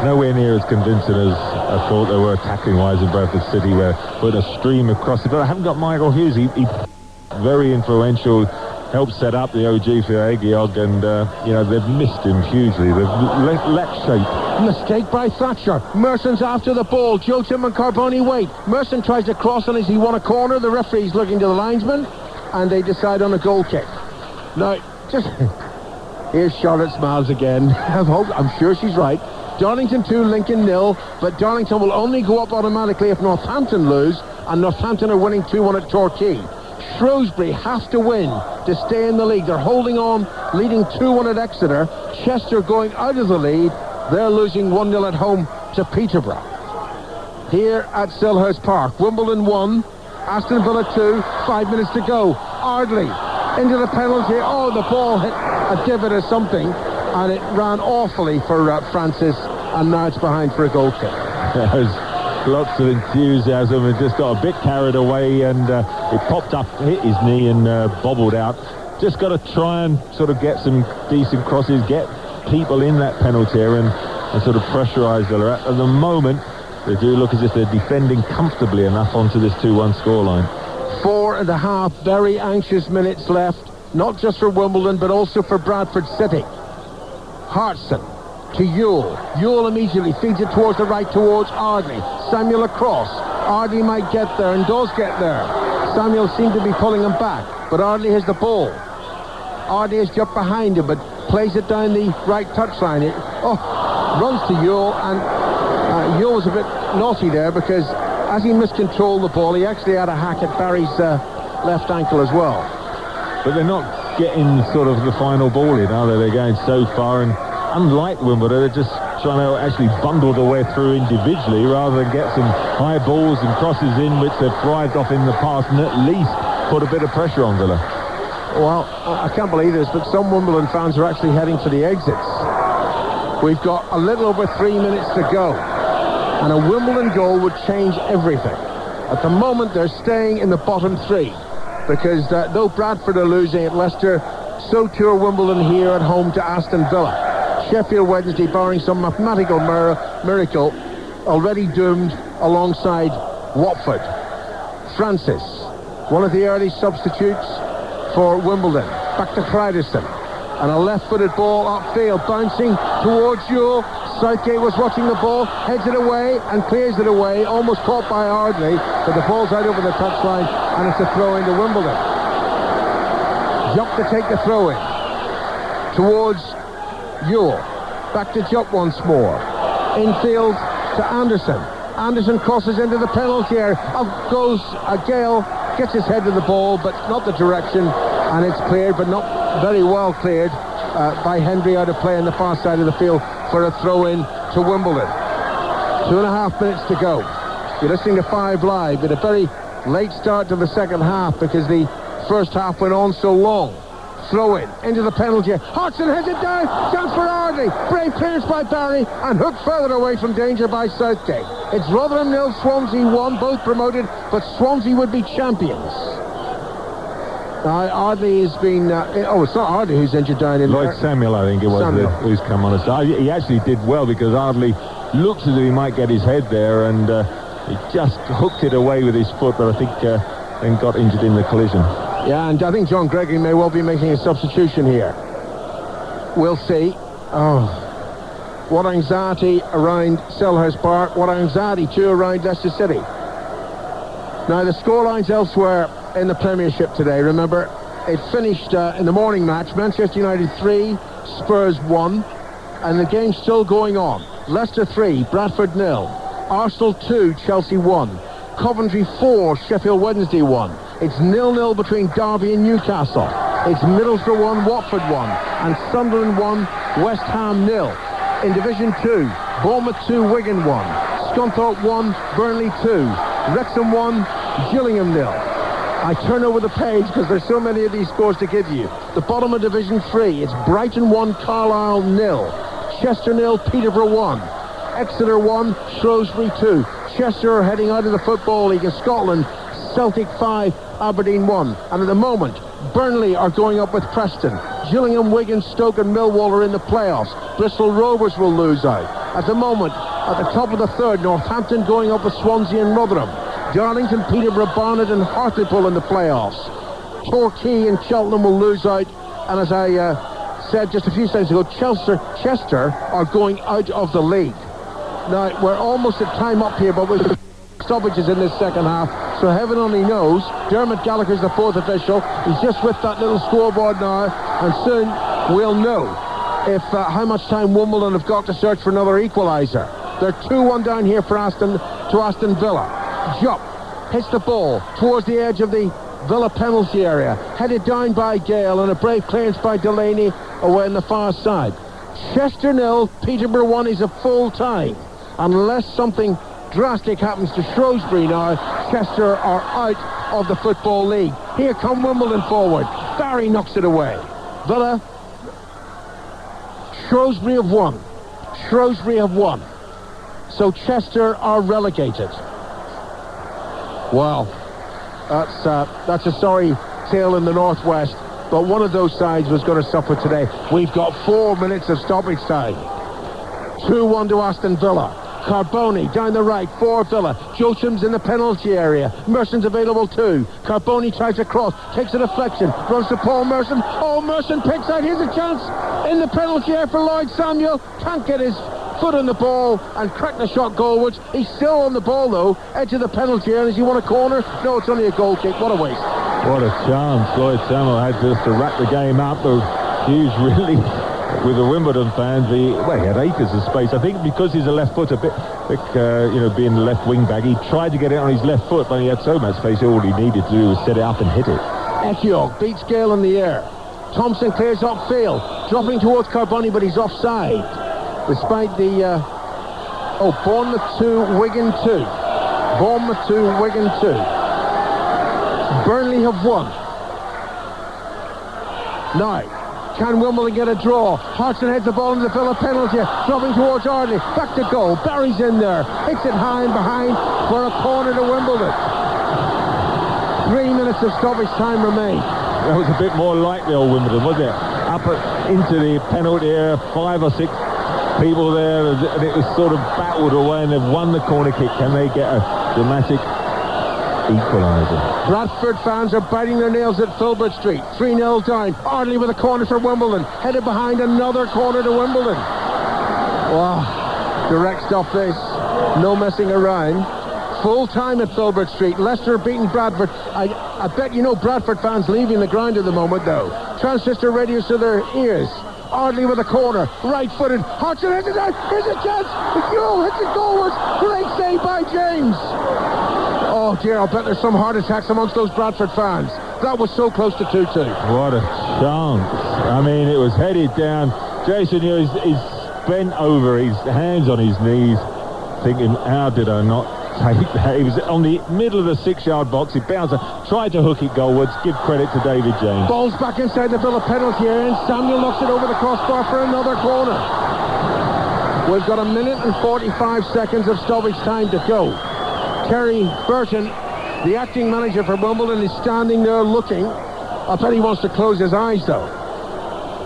Nowhere near as convincing as I thought they were attacking-wise in Bradford City, where put a stream across it. But I haven't got Michael Hughes. He very influential, helped set up the OG for Agiog, and they've missed him hugely. They've lacked shape. Mistake by Thatcher. Merson's after the ball. Joachim and Carboni wait. Merson tries to cross, and as he won a corner, the referee's looking to the linesman, and they decide on a goal kick. Now, here's Charlotte Smiles again. I'm sure she's right. Darlington 2, Lincoln 0, but Darlington will only go up automatically if Northampton lose, and Northampton are winning 2-1 at Torquay. Shrewsbury have to win to stay in the league. They're holding on, leading 2-1 at Exeter. Chester going out of the lead. They're losing 1-0 at home to Peterborough. Here at Selhurst Park, Wimbledon 1, Aston Villa 2, 5 minutes to go. Ardley into the penalty. Oh, the ball hit a divot or something, and it ran awfully for Francis, and now it's behind for a goal kick. There's lots of enthusiasm, and just got a bit carried away, and it popped up, hit his knee, and bobbled out. Just got to try and sort of get some decent crosses, get people in that penalty area, and sort of pressurise Villa. At the moment, they do look as if they're defending comfortably enough onto this 2-1 scoreline. 4.5 very anxious minutes left, not just for Wimbledon, but also for Bradford City. Hartson to Ewell. Ewell immediately feeds it towards the right, towards Ardley. Samuel across. Ardley might get there, and does get there. Samuel seemed to be pulling him back, but Ardley has the ball. Ardley has jumped behind him, but plays it down the right touchline. Runs to Ewell, and Ewell was a bit naughty there, because as he miscontrolled the ball, he actually had a hack at Barry's left ankle as well. But they're not getting sort of the final ball in, are they? They're going so far, and unlike Wimbledon, they're just trying to actually bundle their way through individually rather than get some high balls and crosses in, which they've thrived off in the past, and at least put a bit of pressure on Villa. Well, I can't believe this, but some Wimbledon fans are actually heading for the exits. We've got a little over 3 minutes to go, and a Wimbledon goal would change everything. At the moment, they're staying in the bottom 3, because though Bradford are losing at Leicester, so too are Wimbledon here at home to Aston Villa. Sheffield Wednesday, barring some mathematical miracle, already doomed alongside Watford. Francis, one of the early substitutes for Wimbledon. Back to Fryderson, and a left-footed ball upfield, bouncing towards Ewell. Southgate was watching the ball, heads it away and clears it away, almost caught by Ardley, but the ball's out over the touchline, and it's a throw into Wimbledon. Jupp to take the throw in towards Ewell. Back to Jupp once more. Infield to Anderson. Anderson crosses into the penalty area. Up goes Gale, gets his head to the ball, but not the direction, and it's cleared, but not very well cleared by Hendry, out of play on the far side of the field for a throw-in to Wimbledon. 2.5 minutes to go. You're listening to 5 Live, with a very late start to the second half because the first half went on so long. Throw-in into the penalty. Hodgson has it down. Chance for Ardley. Brave clearance by Barry, and hooked further away from danger by Southgate. It's Rotherham 0, Swansea 1, both promoted, but Swansea would be champions. Now, Ardley has been... it's not Ardley who's injured down in... Lloyd Samuel, I think it was, who's come on. He actually did well, because Ardley looks as if he might get his head there, and he just hooked it away with his foot, but I think then got injured in the collision. Yeah, and I think John Gregory may well be making a substitution here. We'll see. Oh, what anxiety around Selhurst Park, what anxiety too around Leicester City. Now, the scorelines elsewhere in the Premiership today, remember, it finished in the morning match, Manchester United 3, Spurs 1, and the game's still going on. Leicester 3, Bradford 0, Arsenal 2, Chelsea 1, Coventry 4, Sheffield Wednesday 1. It's 0-0 between Derby and Newcastle. It's Middlesbrough 1, Watford 1, and Sunderland 1, West Ham 0. In Division 2, Bournemouth 2, Wigan 1, Scunthorpe 1, Burnley 2, Wrexham 1, Gillingham 0. I turn over the page because there's so many of these scores to give you. The bottom of Division 3, it's Brighton 1, Carlisle 0, Chester 0, Peterborough 1, Exeter 1, Shrewsbury 2, Chester are heading out of the Football League in Scotland. Celtic 5, Aberdeen 1. And at the moment, Burnley are going up with Preston. Gillingham, Wigan, Stoke and Millwall are in the playoffs. Bristol Rovers will lose out. At the moment, at the top of the third, Northampton going up with Swansea and Rotherham. Darlington, Peterborough, Barnet and Hartlepool in the playoffs. Torquay and Cheltenham will lose out. And as I said just a few seconds ago, Chester are going out of the league. Now, we're almost at time up here, but with stoppages in this second half, so heaven only knows. Dermot Gallagher's the fourth official. He's just with that little scoreboard now, and soon we'll know if how much time Wimbledon have got to search for another equaliser. They're 2-1 down here for Aston Villa. Jupp hits the ball towards the edge of the Villa penalty area, headed down by Gale, and a brave clearance by Delaney away on the far side. Chester 0, Peterborough 1 is a full time. Unless something drastic happens to Shrewsbury now, Chester are out of the Football League. Here come Wimbledon forward. Barry knocks it away. Villa, Shrewsbury have won. Shrewsbury have won. So Chester are relegated. Wow. That's a sorry tale in the northwest, but one of those sides was going to suffer today. We've got 4 minutes of stoppage time. 2-1 to Aston Villa. Carboni down the right for Villa. Josham's in the penalty area. Merson's available too. Carboni tries to cross, takes a deflection, runs to Paul Merson. Oh, Merson picks out. Here's a chance in the penalty area for Lloyd Samuel. Can't get his foot on the ball and crack the shot goalwards. He's still on the ball though, edge of the penalty area. Does he want a corner? No, it's only a goal kick. What a waste. What a chance. Lloyd Samuel had just to wrap the game up. A huge relief with the Wimbledon fans. He had acres of space. I think because he's a left foot, a bit being the left wing back, he tried to get it on his left foot, but he had so much space. All he needed to do was set it up and hit it. Ekiog beats Gale in the air. Thompson clears upfield, dropping towards Carboni, but he's offside. Despite the Bournemouth 2, Wigan 2. Bournemouth 2, Wigan 2. Burnley have won. Now, can Wimbledon get a draw? Hodgson heads the ball into the Villa penalty, dropping towards Ardley. Back to goal. Barry's in there. Hits it high and behind for a corner to Wimbledon. 3 minutes of stoppage time remain. That was a bit more like the old Wimbledon, wasn't it? Up into the penalty area, 5 or 6 people there, and it was sort of battled away, and they've won the corner kick. Can they get a dramatic equaliser? Bradford fans are biting their nails at Filbert Street. 3-0 down. Ardley with a corner for Wimbledon. Headed behind, another corner to Wimbledon. Wow. Direct stuff this. No messing around. Full time at Filbert Street. Leicester beating Bradford. I bet you know Bradford fans leaving the ground at the moment though. Transistor radios to their ears. Ardley with a corner, right-footed. Hodgson hits it out. Here's a chance. Yo, hits it goalwards. Great save by James. Oh dear, I'll bet there's some heart attacks amongst those Bradford fans. That was so close to 2-2. What a chance. I mean, it was headed down. Jason Hughes is bent over, his hands on his knees, thinking, how did I not take that? He was on the middle of the 6-yard box. He bounced, tried to hook it goalwards. Give credit to David James. Ball's back inside the Villa penalty area, and Samuel knocks it over the crossbar for another corner. We've got 1 minute and 45 seconds of stoppage time to go. Terry Burton, the acting manager for Wimbledon, is standing there looking. I bet he wants to close his eyes though.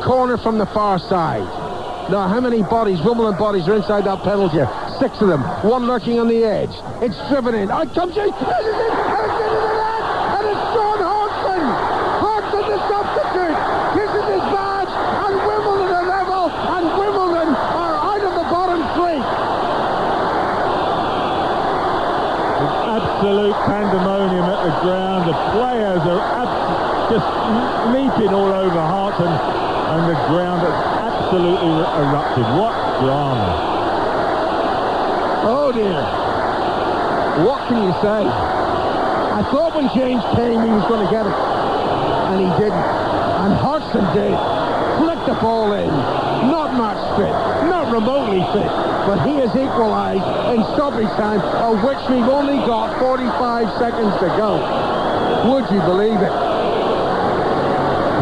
Corner from the far side. Now, how many bodies, Wimbledon bodies, are inside that penalty area? 6 of them. One lurking on the edge. It's driven in. Out comes it. This is it. And it's into the net. And it's Sean Hodgson. Hodgson the substitute. This is his badge. And Wimbledon are level. And Wimbledon are out of the bottom 3. Absolute pandemonium at the ground. The players are just leaping all over Hart, and the ground has absolutely erupted. What drama. Oh dear. What can you say? I thought when James came he was going to get it, and he didn't. And Hodgson did. Flicked the ball in. Not match fit, not remotely fit, but he has equalised in stoppage time, of which we've only got 45 seconds to go. Would you believe it?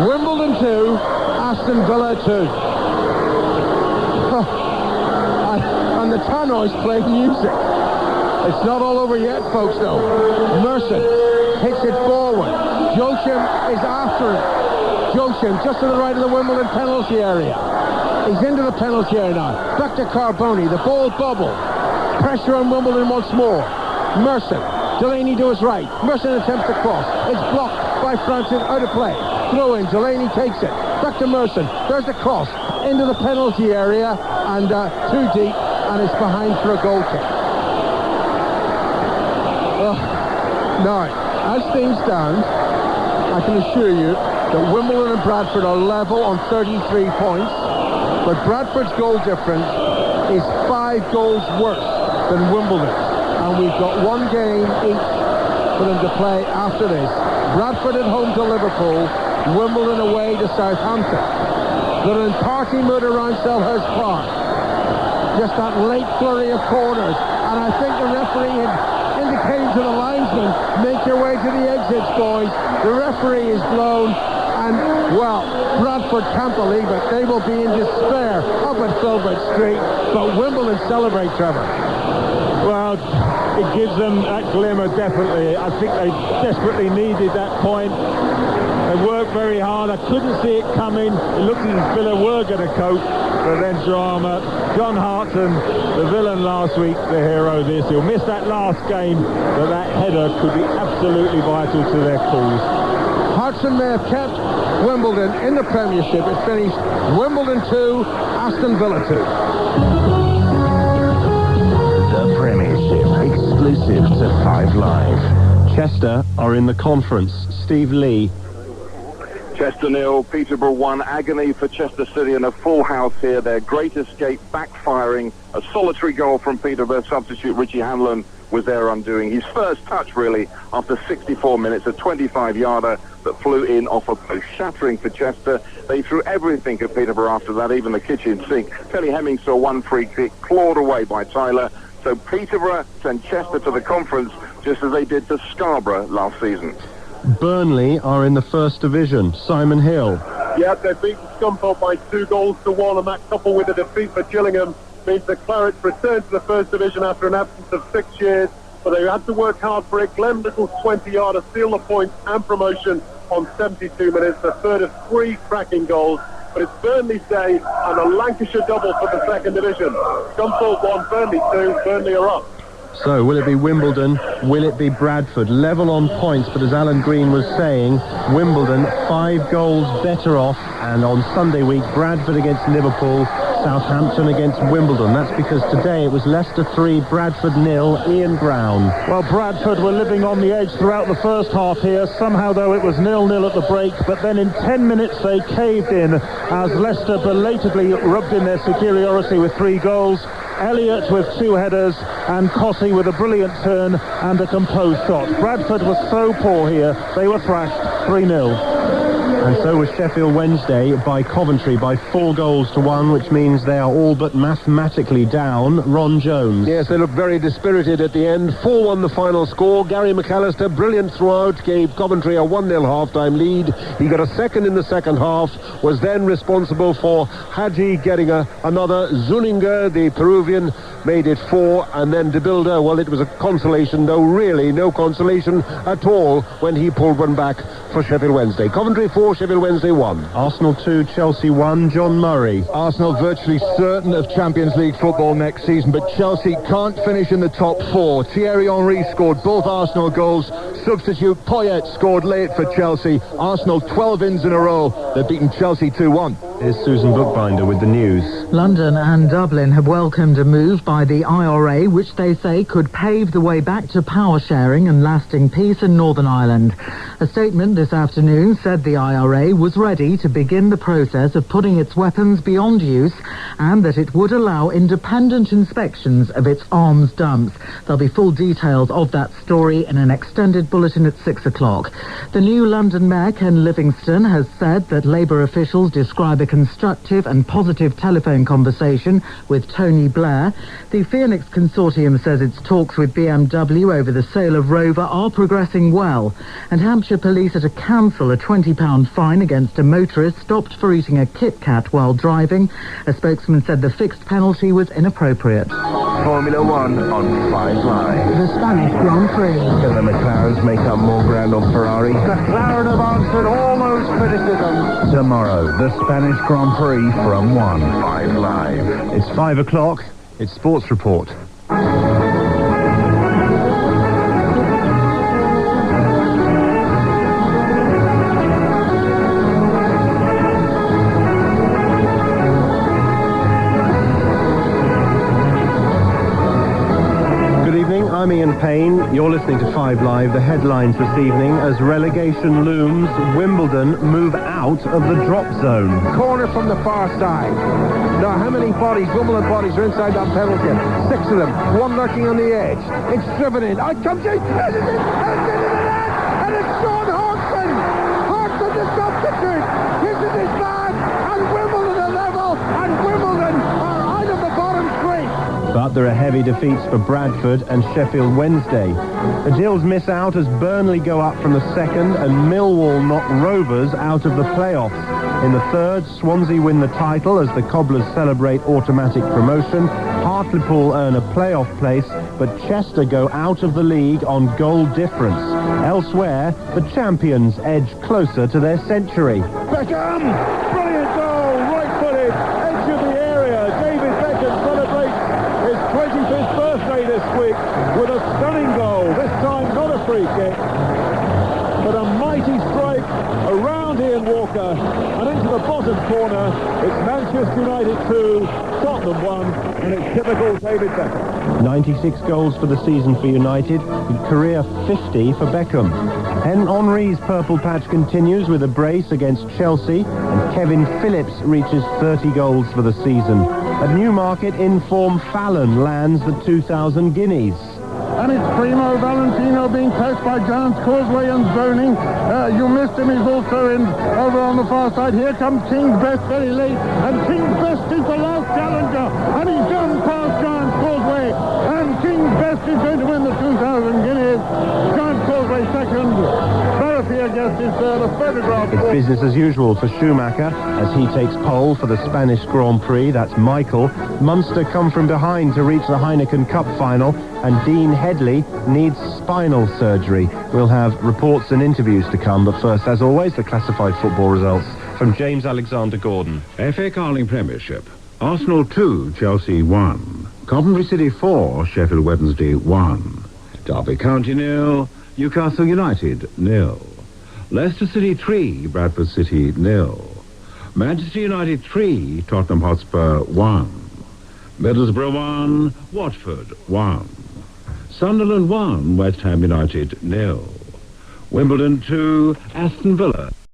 Wimbledon 2, Aston Villa 2. And the tannoy's playing music. It's not all over yet, folks, though. Merson hits it forward. Joachim is after it. Joachim just to the right of the Wimbledon penalty area. He's into the penalty area now. Back to Carboni. The ball bubble. Pressure on Wimbledon once more. Merson. Delaney to his right. Merson attempts to cross. It's blocked by Francis, out of play. Throw in. Delaney takes it. Back to Merson. There's the cross into the penalty area and too deep, and it's behind for a goal kick. Now, as things stand, I can assure you that Wimbledon and Bradford are level on 33 points, but Bradford's goal difference is 5 goals worse than Wimbledon's, and we've got 1 game each for them to play after this. Bradford at home to Liverpool, Wimbledon away to Southampton. They're in party mood around Selhurst Park. Just that late flurry of corners, and I think the referee had indicated to the linesmen, make your way to the exits, boys. The referee is blown, and, well, Bradford can't believe it. They will be in despair up at Filbert Street, but Wimbledon celebrate, Trevor. Well, it gives them that glimmer, definitely. I think they desperately needed that point. They worked very hard. I couldn't see it coming. It looked as if Villa were going to cope, but then drama. John Hartson, the villain last week, the hero this. He'll miss that last game, but that header could be absolutely vital to their cause. Hartson may have kept Wimbledon in the Premiership. It finished Wimbledon 2, Aston Villa 2. The Premiership, exclusive to 5 Live. Chester are in the conference. Steve Lee. Chester 0, Peterborough 1. Agony for Chester City and a full house here. Their great escape backfiring. A solitary goal from Peterborough. Substitute Richie Hanlon was their undoing. His first touch, really, after 64 minutes, a 25-yarder that flew in off a post. Shattering for Chester. They threw everything at Peterborough after that, even the kitchen sink. Kelly Hemmings saw 1 free kick, clawed away by Tyler. So Peterborough sent Chester to the conference, just as they did to Scarborough last season. Burnley are in the First Division. Simon Hill. Yeah, they've beaten Scunthorpe by 2 goals to 1, and that coupled with a defeat for Gillingham means the Clarets return to the First Division after an absence of 6 years. But they had to work hard for it. Glenn Little's 20-yarder seal the points and promotion on 72 minutes, a third of 3 cracking goals. But it's Burnley's day and a Lancashire double for the Second Division. Scunthorpe 1, Burnley 2, Burnley are up. So, will it be Wimbledon? Will it be Bradford? Level on points, but as Alan Green was saying, Wimbledon 5 goals better off, and on Sunday week, Bradford against Liverpool, Southampton against Wimbledon. That's because today it was Leicester 3, Bradford 0, Ian Brown. Well, Bradford were living on the edge throughout the first half here. Somehow, though, it was 0-0 at the break, but then in 10 minutes they caved in as Leicester belatedly rubbed in their superiority with 3 goals. Elliott with 2 headers and Cossey with a brilliant turn and a composed shot. Bradford was so poor here, they were thrashed 3-0. And so was Sheffield Wednesday by Coventry by 4 goals to 1, which means they are all but mathematically down. Ron Jones. Yes, they looked very dispirited at the end. 4-1 the final score. Gary McAllister, brilliant throughout, gave Coventry a 1-0 half-time lead. He got a second in the second half, was then responsible for Hadji getting another. Zuniga, the Peruvian, made it 4, and then De Bilder, well, it was a consolation, though really no consolation at all when he pulled one back for Sheffield Wednesday. Coventry 4, Sheffield Wednesday 1. Arsenal 2, Chelsea 1, John Murray. Arsenal virtually certain of Champions League football next season, but Chelsea can't finish in the top 4. Thierry Henry scored both Arsenal goals. Substitute Poyet scored late for Chelsea. Arsenal 12 wins in a row. They've beaten Chelsea 2-1. Here's Susan Bookbinder with the news. London and Dublin have welcomed a move by the IRA, which they say could pave the way back to power sharing and lasting peace in Northern Ireland. A statement this afternoon said the IRA was ready to begin the process of putting its weapons beyond use and that it would allow independent inspections of its arms dumps. There'll be full details of that story in an extended bulletin at 6 o'clock. The new London Mayor, Ken Livingstone, has said that Labour officials describe a constructive and positive telephone conversation with Tony Blair. The Phoenix Consortium says its talks with BMW over the sale of Rover are progressing well. And Hampshire police are to cancel a £20 fine against a motorist stopped for eating a Kit Kat while driving. A spokesman said the fixed penalty was inappropriate. Formula One on 5 Live. The Spanish Grand Prix. Can the McLarens make up more ground on Ferrari? McLaren have answered all those criticisms. Tomorrow, the Spanish Grand Prix from 5 Live. It's 5 o'clock. It's Sports Report. I'm Ian Payne. You're listening to 5 Live. The headlines this evening as relegation looms, Wimbledon move out of the drop zone. Corner from the far side. Now, how many bodies, Wimbledon bodies, are inside that penalty? 6 of them. One lurking on the edge. It's driven in. It comes in. And it's Sean Hodgson. Hodgson the substitute. This is bad. And Wimbledon are level. And Wimbledon are out of the bottom 3. But there are heavy defeats for Bradford and Sheffield Wednesday. The Dills miss out as Burnley go up from the second and Millwall knock Rovers out of the playoffs. In the third, Swansea win the title as the Cobblers celebrate automatic promotion. Hartlepool earn a playoff place, but Chester go out of the league on goal difference. Elsewhere, the champions edge closer to their century. Beckham! Brilliant goal! Right-footed, edge of the area. David Beckham celebrates his 25th birthday this week with a stunning goal. This time not a free kick, but a mighty strike around Ian Walker and into the bottom corner. It's Manchester United 2, Tottenham 1, and it's typical David Beckham. 96 goals for the season for United, career 50 for Beckham. Henry's purple patch continues with a brace against Chelsea, and Kevin Phillips reaches 30 goals for the season. At Newmarket, in-form Fallon lands the 2,000 guineas. And it's Primo Valentino being touched by Giants Causeway and zoning. You missed him, he's also in over on the far side. Here comes King's Best very late, and King's Best is the last challenger, and he's gone past Giants Causeway, and King's Best is going to win the 2,000 guineas. Giants Causeway second. Barrafi, I guess, is the photograph. It's business as usual for Schumacher as he takes pole for the Spanish Grand Prix. That's Michael. Munster come from behind to reach the Heineken Cup final, and Dean Headley needs spinal surgery. We'll have reports and interviews to come, but first, as always, the classified football results from James Alexander-Gordon. FA Carling Premiership. Arsenal 2, Chelsea 1. Coventry City 4, Sheffield Wednesday 1. Derby County 0, Newcastle United 0. Leicester City 3, Bradford City 0. Manchester United 3, Tottenham Hotspur 1. Middlesbrough 1, Watford 1. Sunderland 1, West Ham United 0. Wimbledon 2, Aston Villa